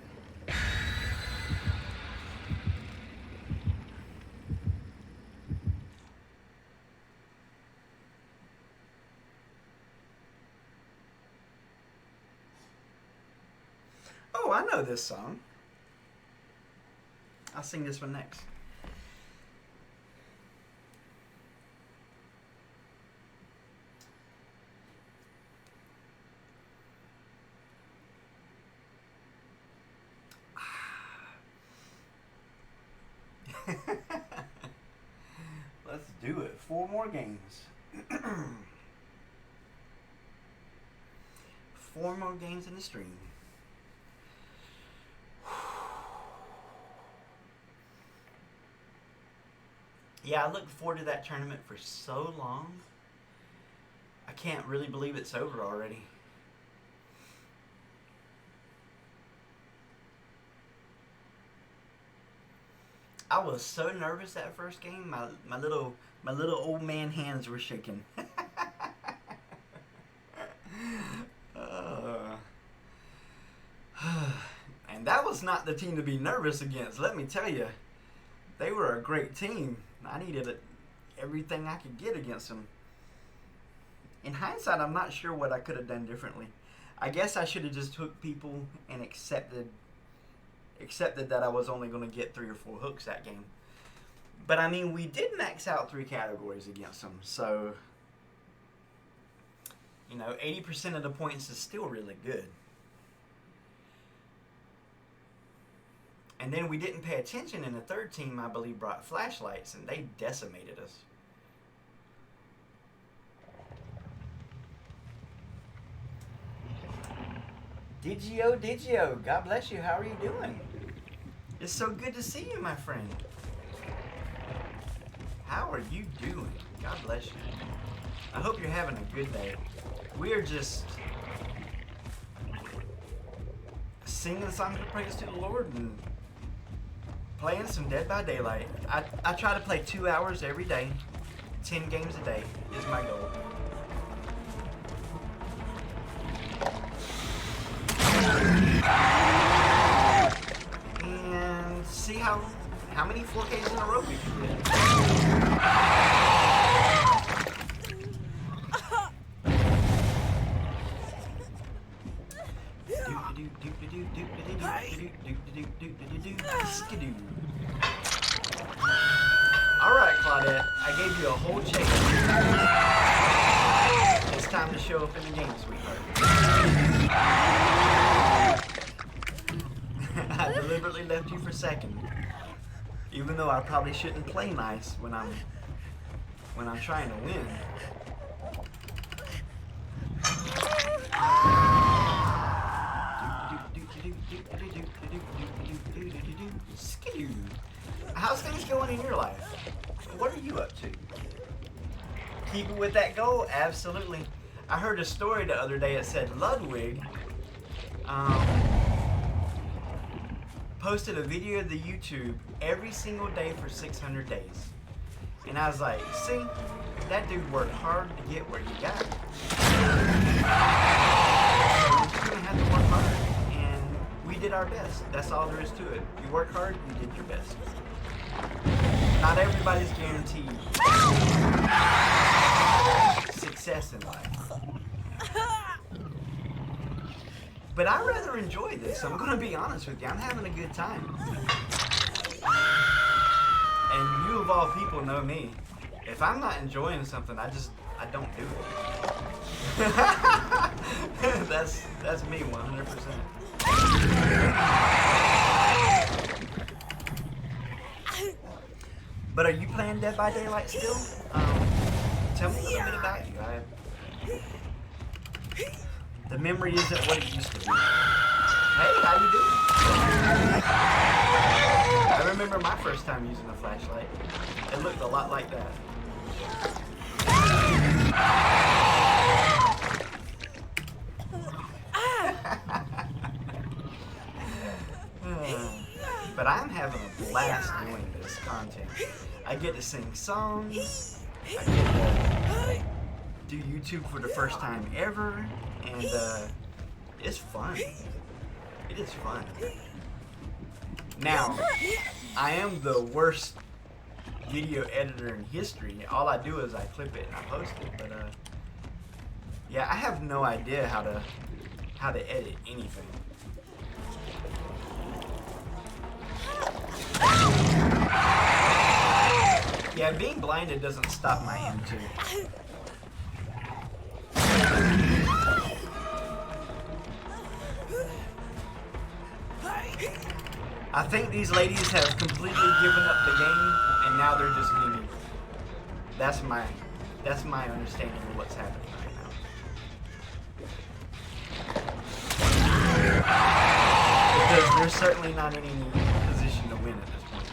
Oh, I know this song. I'll sing this one next. Let's do it. 4 more games. 4 more games in the stream. Yeah, I looked forward to that tournament for so long. I can't really believe it's over already. I was so nervous that first game. My little old man hands were shaking. And that was not the team to be nervous against. Let me tell you, they were a great team. I needed everything I could get against them. In hindsight, I'm not sure what I could have done differently. I guess I should have just took people and accepted that I was only going to get 3 or 4 hooks that game. But I mean, we did max out 3 categories against them, so you know, 80% of the points is still really good. And then we didn't pay attention, and the third team, I believe, brought flashlights, and they decimated us. Digio, God bless you. How are you doing? It's so good to see you, my friend. How are you doing? God bless you. I hope you're having a good day. We are just singing songs of praise to the Lord and playing some Dead by Daylight. I try to play 2 hours every day. 10 games a day is my goal. And see how many 4k's in a row we can get. Alright, Claudette, I gave you a whole chase. It's time to show up in the game, sweetheart. I deliberately left you for second. Even though I probably shouldn't play nice when I'm trying to win. How's things going in your life? What are you up to? Keeping with that goal? Absolutely. I heard a story the other day that said Ludwig posted a video of the YouTube every single day for 600 days. And I was like, see, that dude worked hard to get where he got. You're gonna have to work hard, and we did our best. That's all there is to it. You work hard, you did your best. Not everybody's guaranteed success in life. But I rather enjoy this. I'm gonna be honest with you. I'm having a good time. And you of all people know me. If I'm not enjoying something, I don't do it. That's me 100%. But are you playing Dead by Daylight still? Tell me a little bit about you. The memory isn't what it used to be. Hey, how you doing? I remember my first time using a flashlight. It looked a lot like that. But I'm having a blast doing this content. I get to sing songs. I get to do YouTube for the first time ever. And it's fun. It is fun. Now, I am the worst video editor in history. All I do is I clip it and I post it. But yeah, I have no idea how to edit anything. Yeah, being blinded doesn't stop my aim too. I think these ladies have completely given up the game, and now they're just gaming. That's my understanding of what's happening right now. Because there's certainly not any position to win at this point.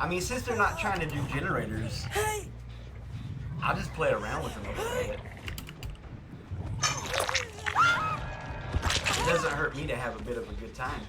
I mean, since they're not trying to do generators, I'll just play around with them a little bit. It doesn't hurt me to have a bit of a good time.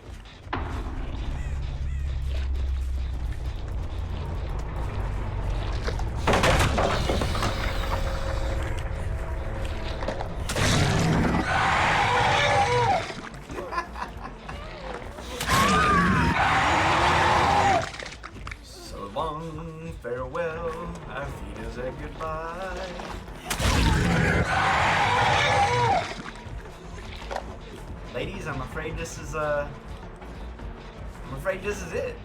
Farewell, our feet is a goodbye. Ladies, I'm afraid this is it.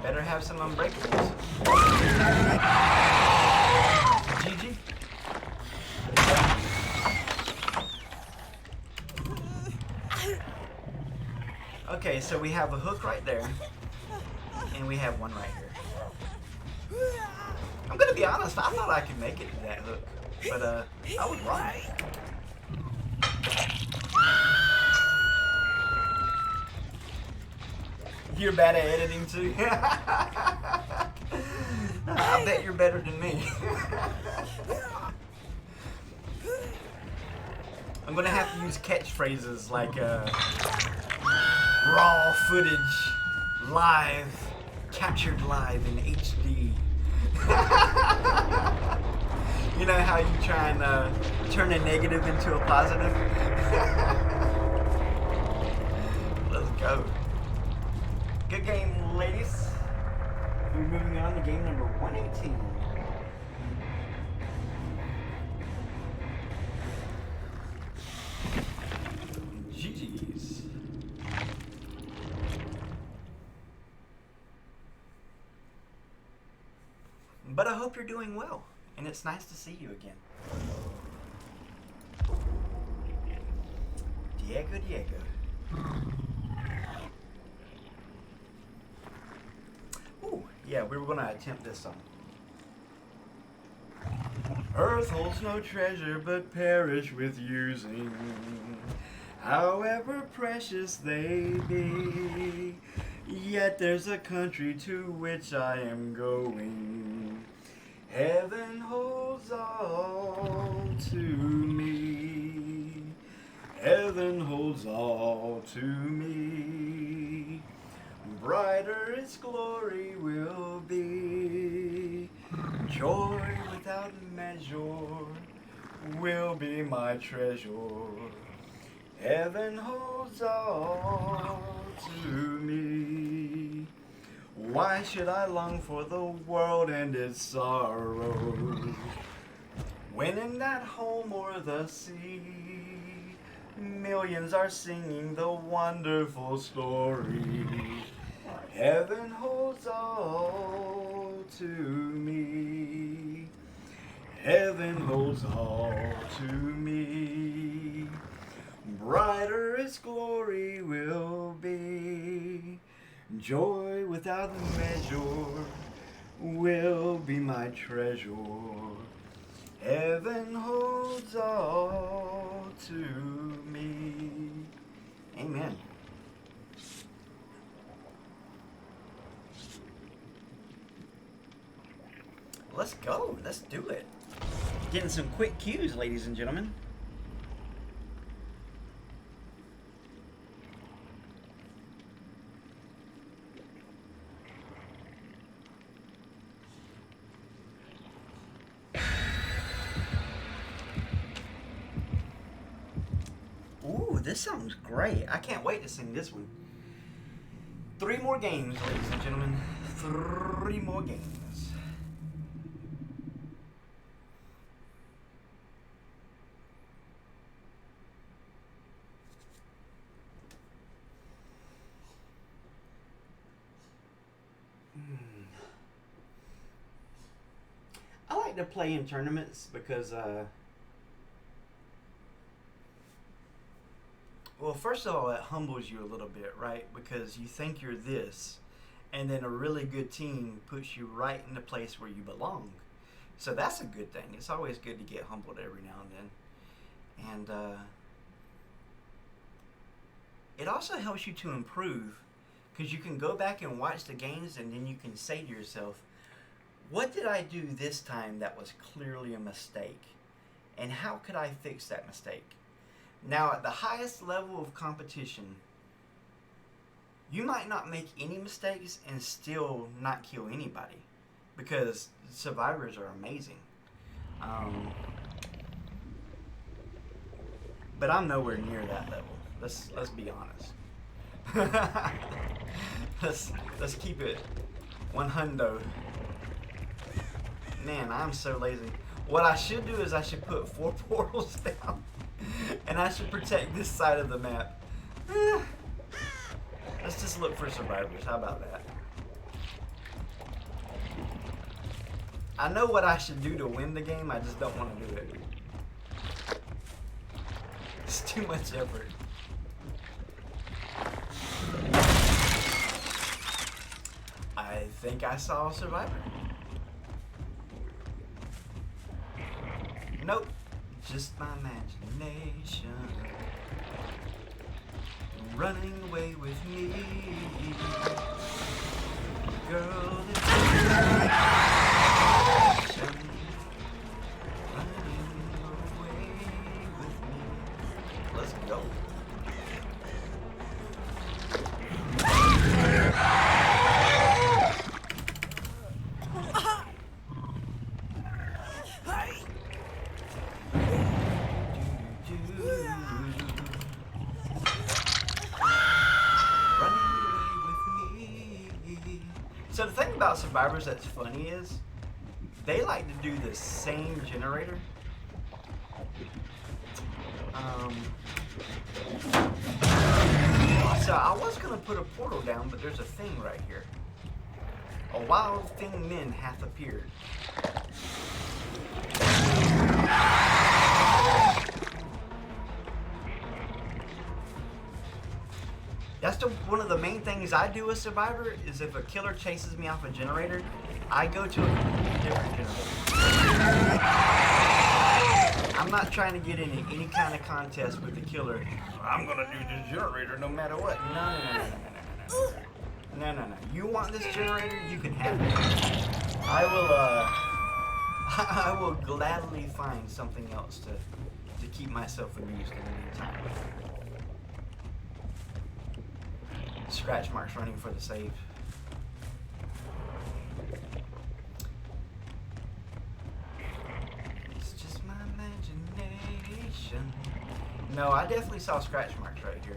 Better have some unbreakables. GG. Okay, so we have a hook right there, and we have one right here. I'm gonna be honest, I thought I could make it to that hook, but I was wrong. You're bad at editing too? I bet you're better than me. I'm gonna have to use catchphrases like raw footage, live, captured live in HD. know how you try and turn a negative into a positive? Let's go. Good game, ladies. We're moving on to game number 118. GG's. But I hope you're doing well, and it's nice to see you again. Diego. Ooh, yeah, we were going to attempt this song. Earth holds no treasure but perish with using, however precious they be. Yet there's a country to which I am going. Heaven holds all to me. Heaven holds all to me. Brighter its glory will be. Joy without measure will be my treasure. Heaven holds all to me. Why should I long for the world and its sorrows, when in that home o'er the sea, millions are singing the wonderful story. Heaven holds all to me. Heaven holds all to me. Brighter its glory will be. Joy without measure will be my treasure. Heaven holds all to me. Amen. Let's go. Let's do it. Getting some quick cues, ladies and gentlemen. Ooh, this sounds great. I can't wait to sing this one. 3 more games, ladies and gentlemen. 3 more games. I like to play in tournaments because, well, first of all, it humbles you a little bit, right? Because you think you're this, and then a really good team puts you right in the place where you belong. So that's a good thing. It's always good to get humbled every now and then. And it also helps you to improve, because you can go back and watch the games, and then you can say to yourself, what did I do this time that was clearly a mistake? And how could I fix that mistake? Now, at the highest level of competition, you might not make any mistakes and still not kill anybody, because survivors are amazing. But I'm nowhere near that level. Let's be honest. let's keep it 100. Man, I'm so lazy. What I should do is I should put 4 portals down, and I should protect this side of the map. Let's just look for survivors. How about that? I know what I should do to win the game. I just don't want to do it. It's too much effort. I think I saw a survivor. Nope, just my imagination running away with me. Girl, it's imagination running away with me. Let's go. about survivors that's funny is they like to do the same generator. So I was gonna put a portal down, but there's a thing right here. A wild thing men hath appeared. That's one of the main things I do as Survivor is if a killer chases me off a generator, I go to a different generator. I'm not trying to get in any kind of contest with the killer. I'm gonna do this generator no matter what. No. You want this generator? You can have it. I will gladly find something else to keep myself amused in the meantime. Scratch marks running for the save. It's just my imagination. No, I definitely saw scratch marks right here.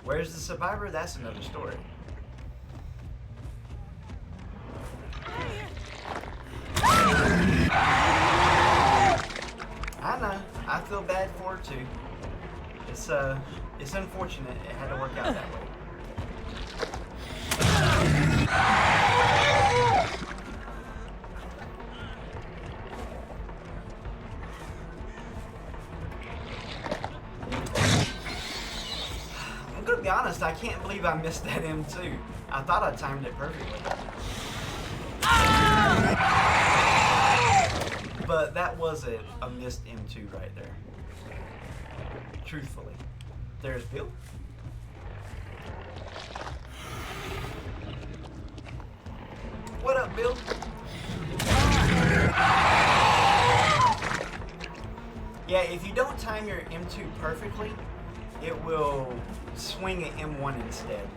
Where's the survivor? That's another story. I know. I feel bad for her too. It's unfortunate it had to work out that way. I'm gonna be honest, I can't believe I missed that M2. I thought I timed it perfectly. But that was a missed M2 right there. Truthfully. There's Bill. What up, Bill? Yeah, if you don't time your M2 perfectly, it will swing at M1 instead.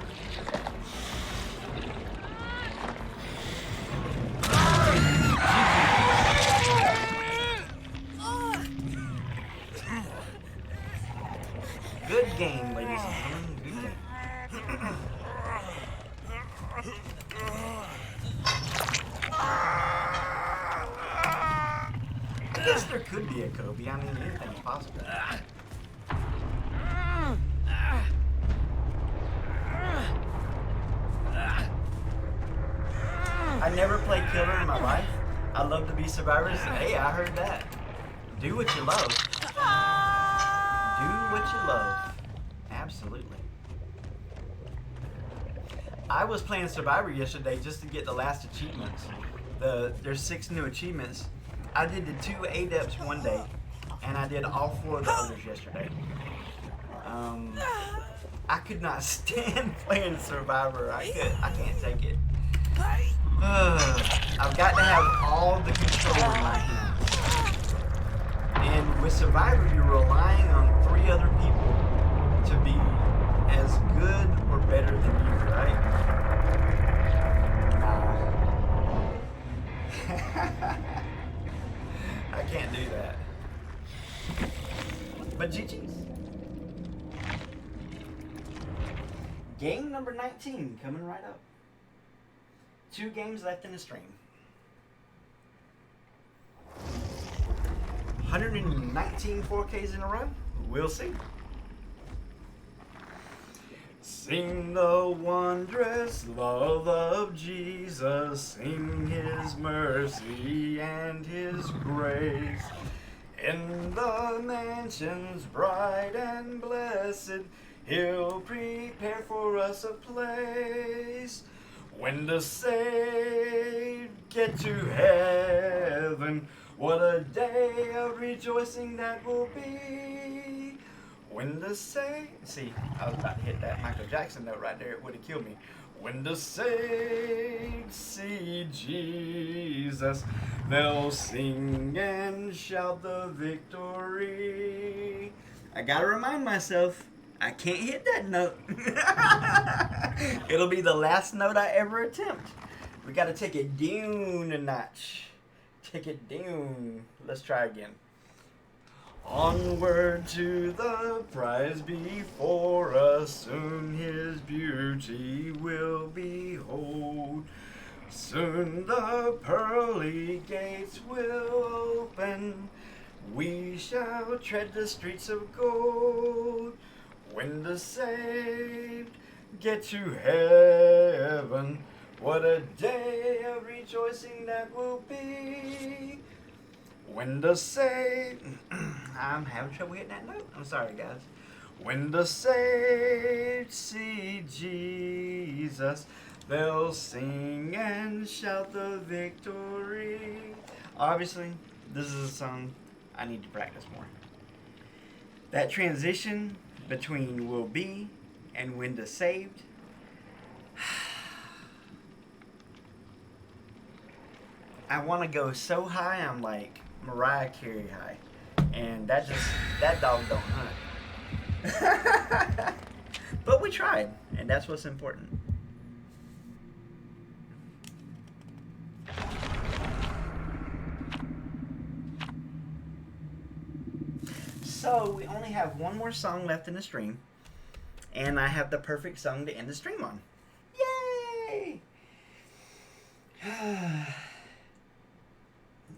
Good game, ladies and gentlemen. Good game. I guess there could be a Kobe. I mean, anything's possible. I never played killer in my life. I love to be survivors. Hey, I heard that. Do what you love. Do what you love. Absolutely. I was playing Survivor yesterday just to get the last achievements. There's 6 new achievements. I did the 2 adepts one day, and I did all 4 of the others yesterday. I could not stand playing Survivor. I can't take it. I've got to have all the control in my hands. And with Survivor, you're relying on 3 other people to be as good or better than you, right? I can't do that. But GG's. Game number 19 coming right up. 2 games left in the stream. 119 4Ks in a row? We'll see. Sing the wondrous love of Jesus, sing His mercy and His grace. In the mansions bright and blessed, He'll prepare for us a place. When the saved get to heaven, what a day of rejoicing that will be. When the saved... See, I was about to hit that Michael Jackson note right there. It would have killed me. When the saved see Jesus, they'll sing and shout the victory. I gotta remind myself, I can't hit that note. It'll be the last note I ever attempt. We gotta take it down a notch. Take it down. Let's try again. Onward to the prize before us, soon his beauty will behold. Soon the pearly gates will open, we shall tread the streets of gold. When the saved get to heaven, what a day of rejoicing that will be. When the saved... I'm having trouble hitting that note. I'm sorry, guys. When the saved see Jesus, they'll sing and shout the victory. Obviously, this is a song I need to practice more. That transition between will be and when the saved. I want to go so high, I'm like Mariah Carey high. And that dog don't hunt. But we tried, and that's what's important. So we only have one more song left in the stream, and I have the perfect song to end the stream on. Yay!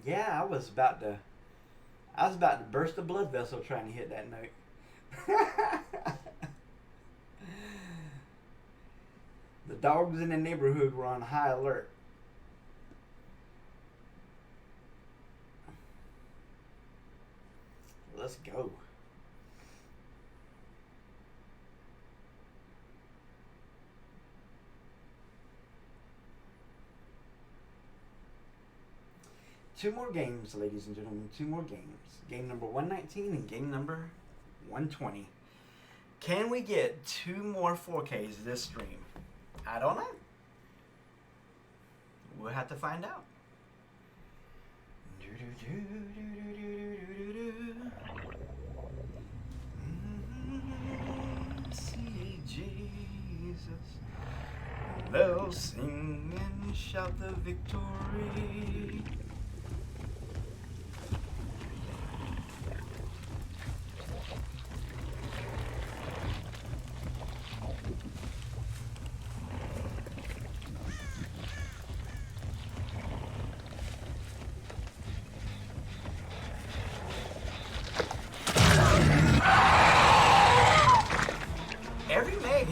Yeah, I was about to burst a blood vessel trying to hit that note. The dogs in the neighborhood were on high alert. Let's go. Two more games, ladies and gentlemen. Two more games. Game number 119 and game number 120. Can we get two more 4Ks this stream? I don't know. We'll have to find out. See Jesus, they'll sing and shout the victory.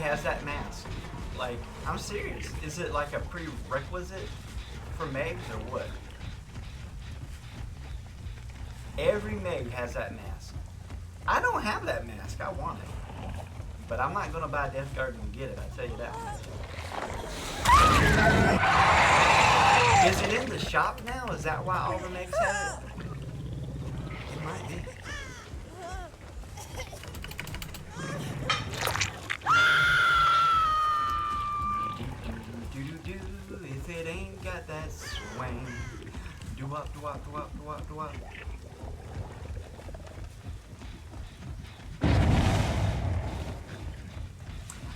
Has that mask? Like, I'm serious. Is it like a prerequisite for Megs or what? Every Meg has that mask. I don't have that mask. I want it. But I'm not going to buy Death Guard and get it, I tell you that. Is it in the shop now? Is that why all the Megs have it? It might be. If it ain't got that swing, do up, do up, do up, do up, do up.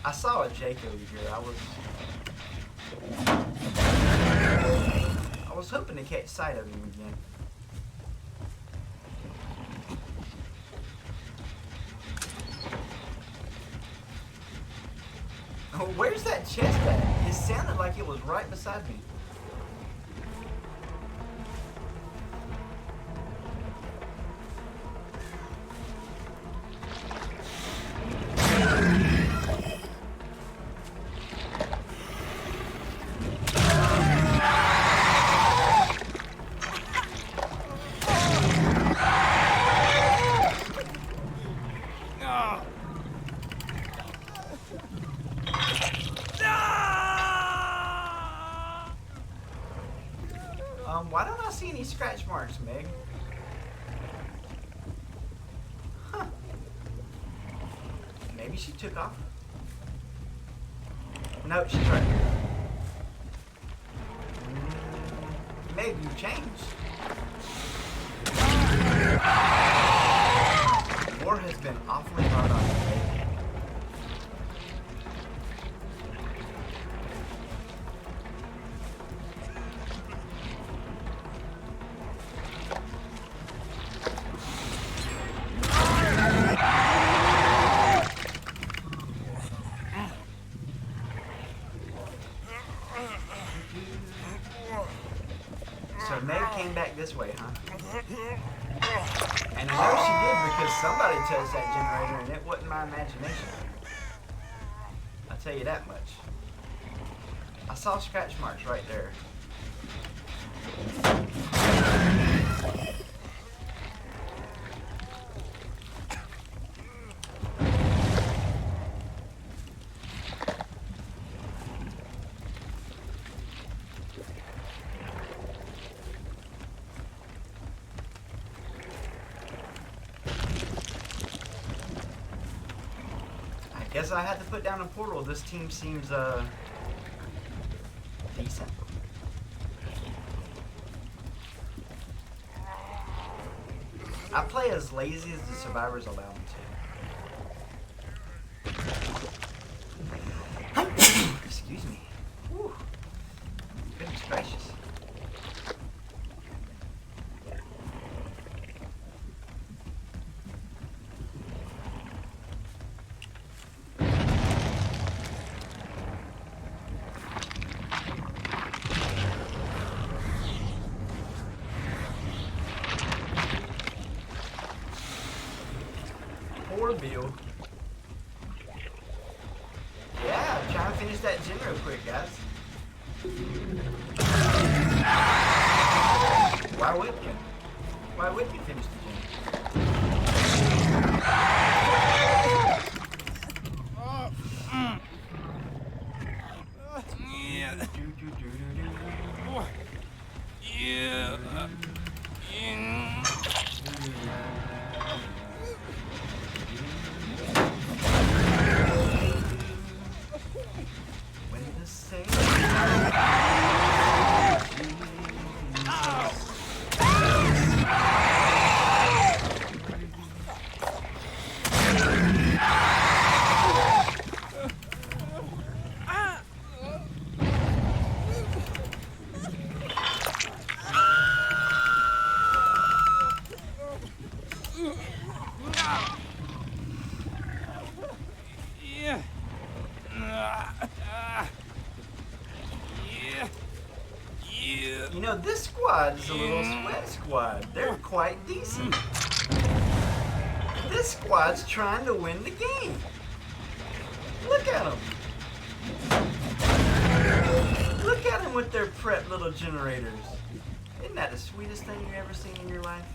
I saw a Jake over here. I was hoping to catch sight of him again. Oh, where's that chest at? It sounded like it was right beside me. Why don't I see any scratch marks, Meg? Huh. Maybe she took off. No, she's right here. Meg, you changed. War has been awfully hard on you, Meg. came back this way, huh? And I know she did because somebody touched that generator and it wasn't my imagination. I'll tell you that much. I saw scratch marks right there. Guess I had to put down a portal. This team seems decent. I play as lazy as the survivors allow me to. Excuse me. Whew. Goodness gracious. Bill. Yeah, I'm trying to finish that gen real quick, guys. Why wouldn't you? Why wouldn't you finish the gen? You know, this squad is a little sweat squad. They're quite decent. This squad's trying to win the game. Look at them. Look at them with their prep little generators. Isn't that the sweetest thing you've ever seen in your life?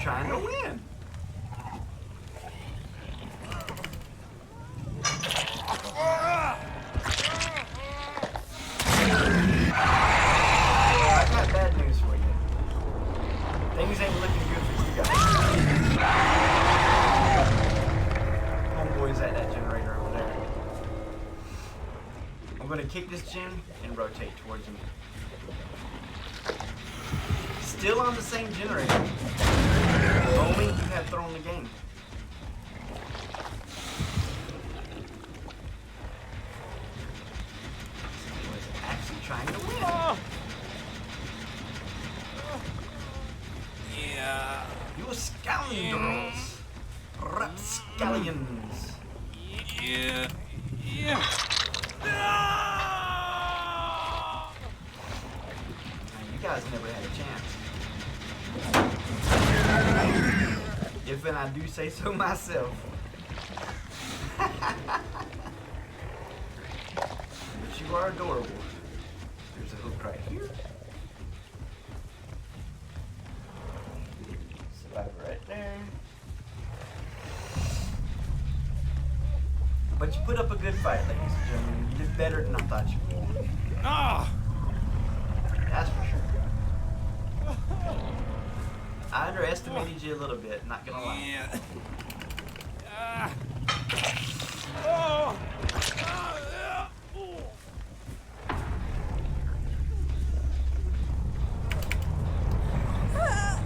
Trying to win. I got bad news for you. Things ain't looking good for you guys. Homeboy's at that generator over there. I'm gonna kick this gen and rotate towards him. Still on the same generator. Only you have thrown the game. He was actually trying to win. Yeah. You scoundrels. Rapscallions. Yeah. Yeah. You guys never had a chance. If and I do say so myself. But you are adorable. There's a hook right here. Survivor right there. But you put up a good fight, ladies and gentlemen. You did better than I thought you would. Ah! That's for sure. I underestimated you a little bit, not gonna lie. Yeah.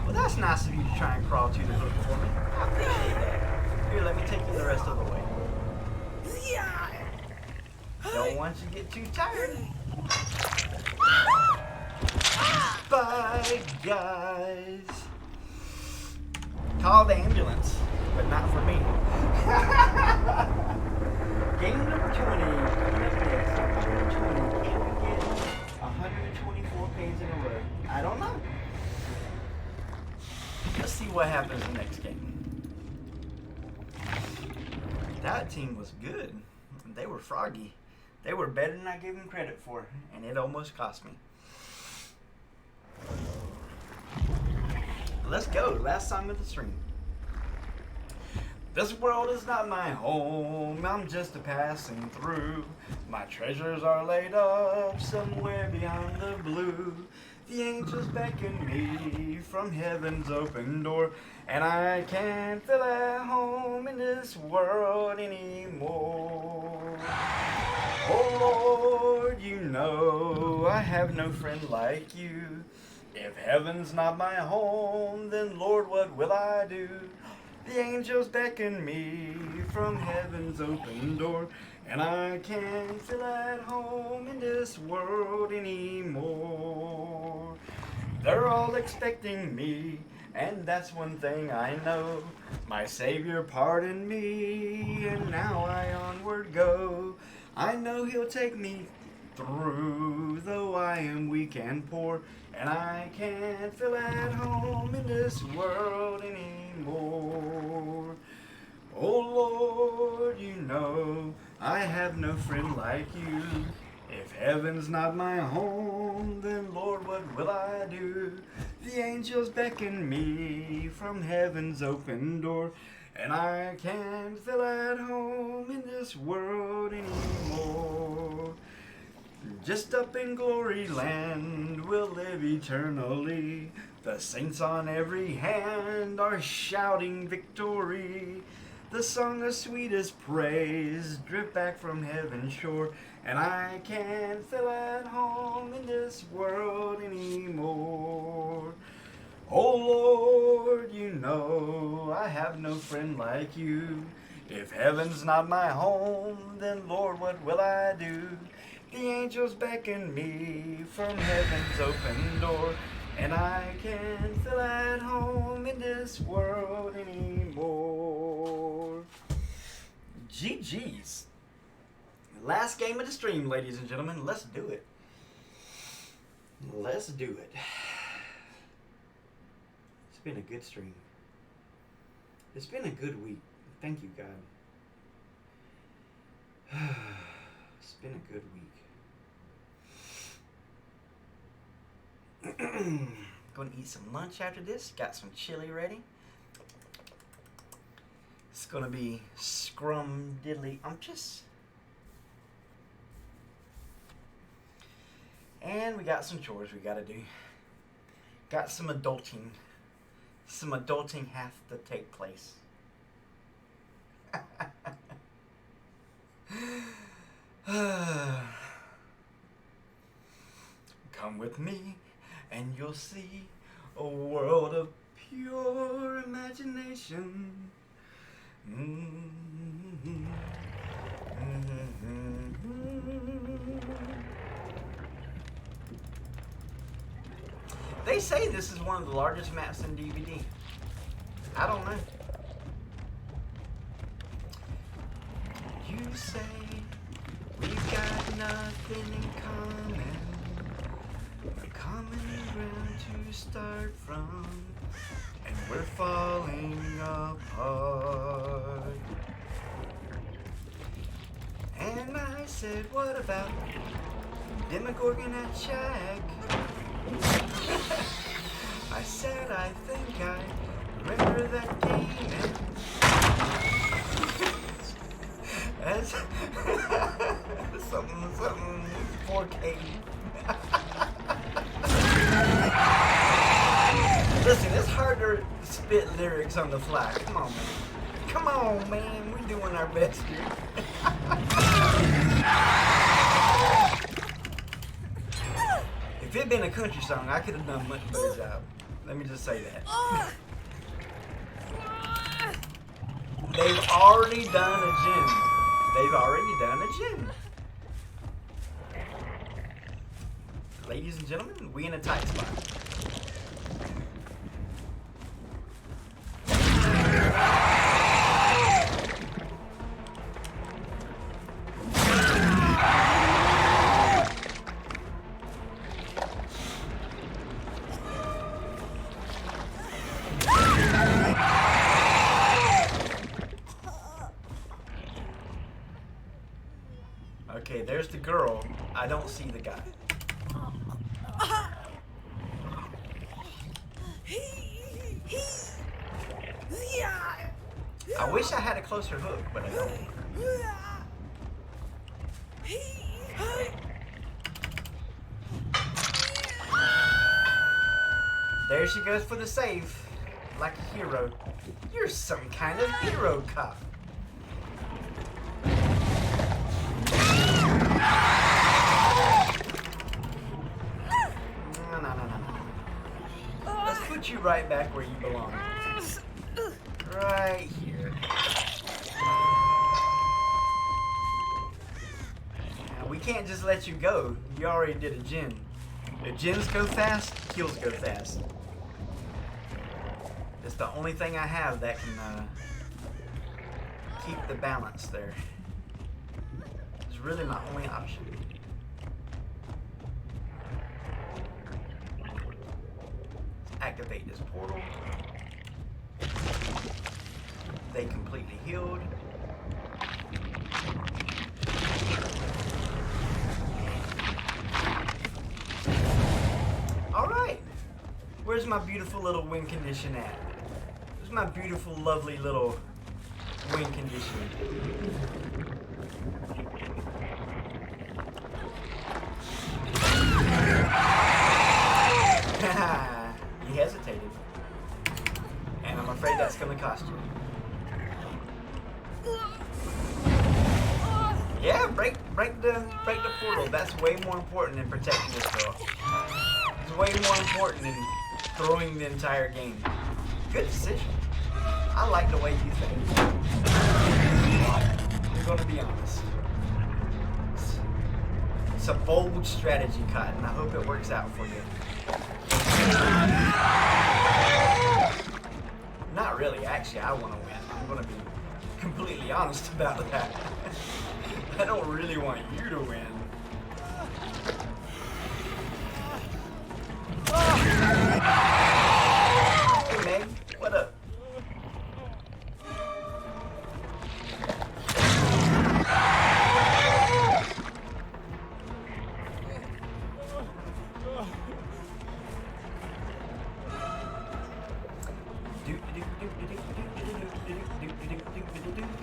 Well, that's nice of you to try and crawl to the hook for me. I appreciate that. Here, let me take you the rest of the way. Don't want you to get too tired. Bye, guys. Call the ambulance, but not for me. Game number 20. Coming up next. Number 20. Can we get 124 pages in a row? I don't know. Let's see what happens in the next game. That team was good. They were froggy. They were better than I gave them credit for, and it almost cost me. Let's go. Last song of the stream. This world is not my home, I'm just a passing through. My treasures are laid up somewhere beyond the blue. The angels beckon me from heaven's open door, and I can't feel at home in this world anymore. Oh Lord, you know I have no friend like you. If heaven's not my home, then Lord, what will I do? The angels beckon me from heaven's open door, and I can't feel at home in this world anymore. They're all expecting me, and that's one thing I know. My Savior pardoned me, and now I onward go. I know He'll take me through, though I am weak and poor, and I can't feel at home in this world anymore. Oh Lord, you know I have no friend like you. If heaven's not my home, then Lord, what will I do? The angels beckon me from heaven's open door, and I can't feel at home in this world anymore. Just up in glory land we'll live eternally. The saints on every hand are shouting victory. The song of sweetest praise drip back from heaven's shore, and I can't feel at home in this world anymore. Oh Lord, you know I have no friend like you. If heaven's not my home, then Lord, what will I do? The angels beckon me from heaven's open door, and I can't feel at home in this world anymore. GG's. Last game of the stream, ladies and gentlemen. Let's do it. Let's do it. It's been a good stream. It's been a good week. Thank you, God. It's been a good week. Going to eat some lunch after this. Got some chili ready. It's going to be scrum-diddly-umptious. And we got some chores we got to do. Got some adulting. Some adulting has to take place. Come with me and you'll see a world of pure imagination. They say this is one of the largest maps in DVD. I don't know. You say we've got nothing in common, a common ground to start from, and we're falling apart. And I said, what about Demogorgon at Shack? I said, I think I remember that game. That's something 4k's. Listen, it's hard to spit lyrics on the fly. Come on, man. Come on, man. We're doing our best here. If it'd been a country song, I could have done a much better job. Let me just say that. They've already done a gym. They've already done a gym. Ladies and gentlemen, we in a tight spot. Okay, there's the girl. I don't see the guy. I wish I had a closer hook, but I don't. There she goes for the save. Like a hero. You're some kind of hero cop. No. Let's put you right back where you belong. Right here. Now, we can't just let you go. You already did a gen. If gens go fast, kills go fast. It's the only thing I have that can keep the balance there. It's really my only option. Let's activate this portal. They completely healed. Alright. Where's my beautiful little win condition at? Where's my beautiful, lovely little win condition? You hesitated. And I'm afraid that's gonna cost you. Yeah, break the portal. That's way more important than protecting this girl. It's way more important than throwing the entire game. Good decision. I like the way you think. I'm gonna be honest. It's a bold strategy, Cotton. I hope it works out for you. Not really. Actually, I want to win. I'm gonna be completely honest about that. I don't really want you to win. Hey, Meg, what up?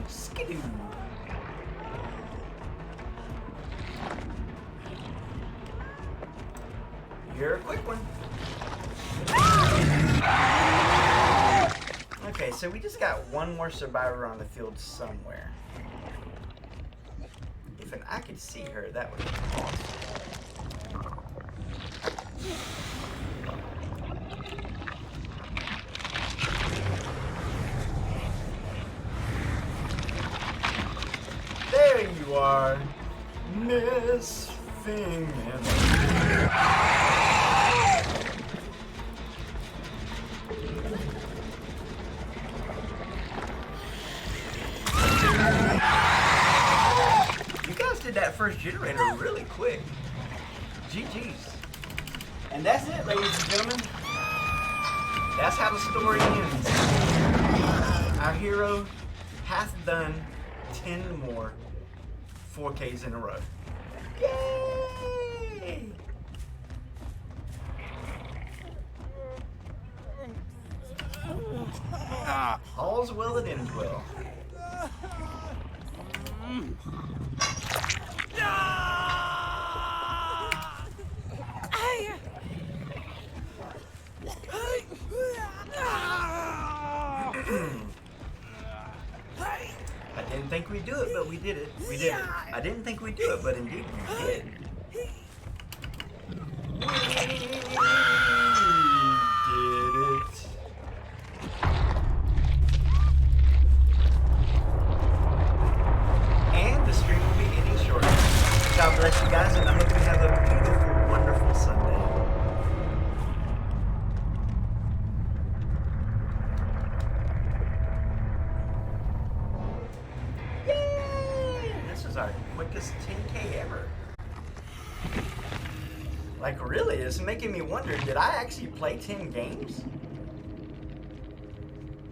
Skidoo. You're a quick one. Okay, so we just got one more survivor on the field somewhere. If I could see her, that would be awesome. There you are, Miss Fingman. You guys did that first generator really quick. GG's. And that's it, ladies and gentlemen. That's how the story ends. Our hero hath done 10 more 4Ks in a row. Yay! All's well that ends well. I didn't think we'd do it, but we did it. We did it. I didn't think we'd do it, but indeed we did. We did it. you guys, and I hope you have a beautiful, wonderful Sunday. Yay! This is our quickest 10K ever. Like, really, it's making me wonder, did I actually play 10 games?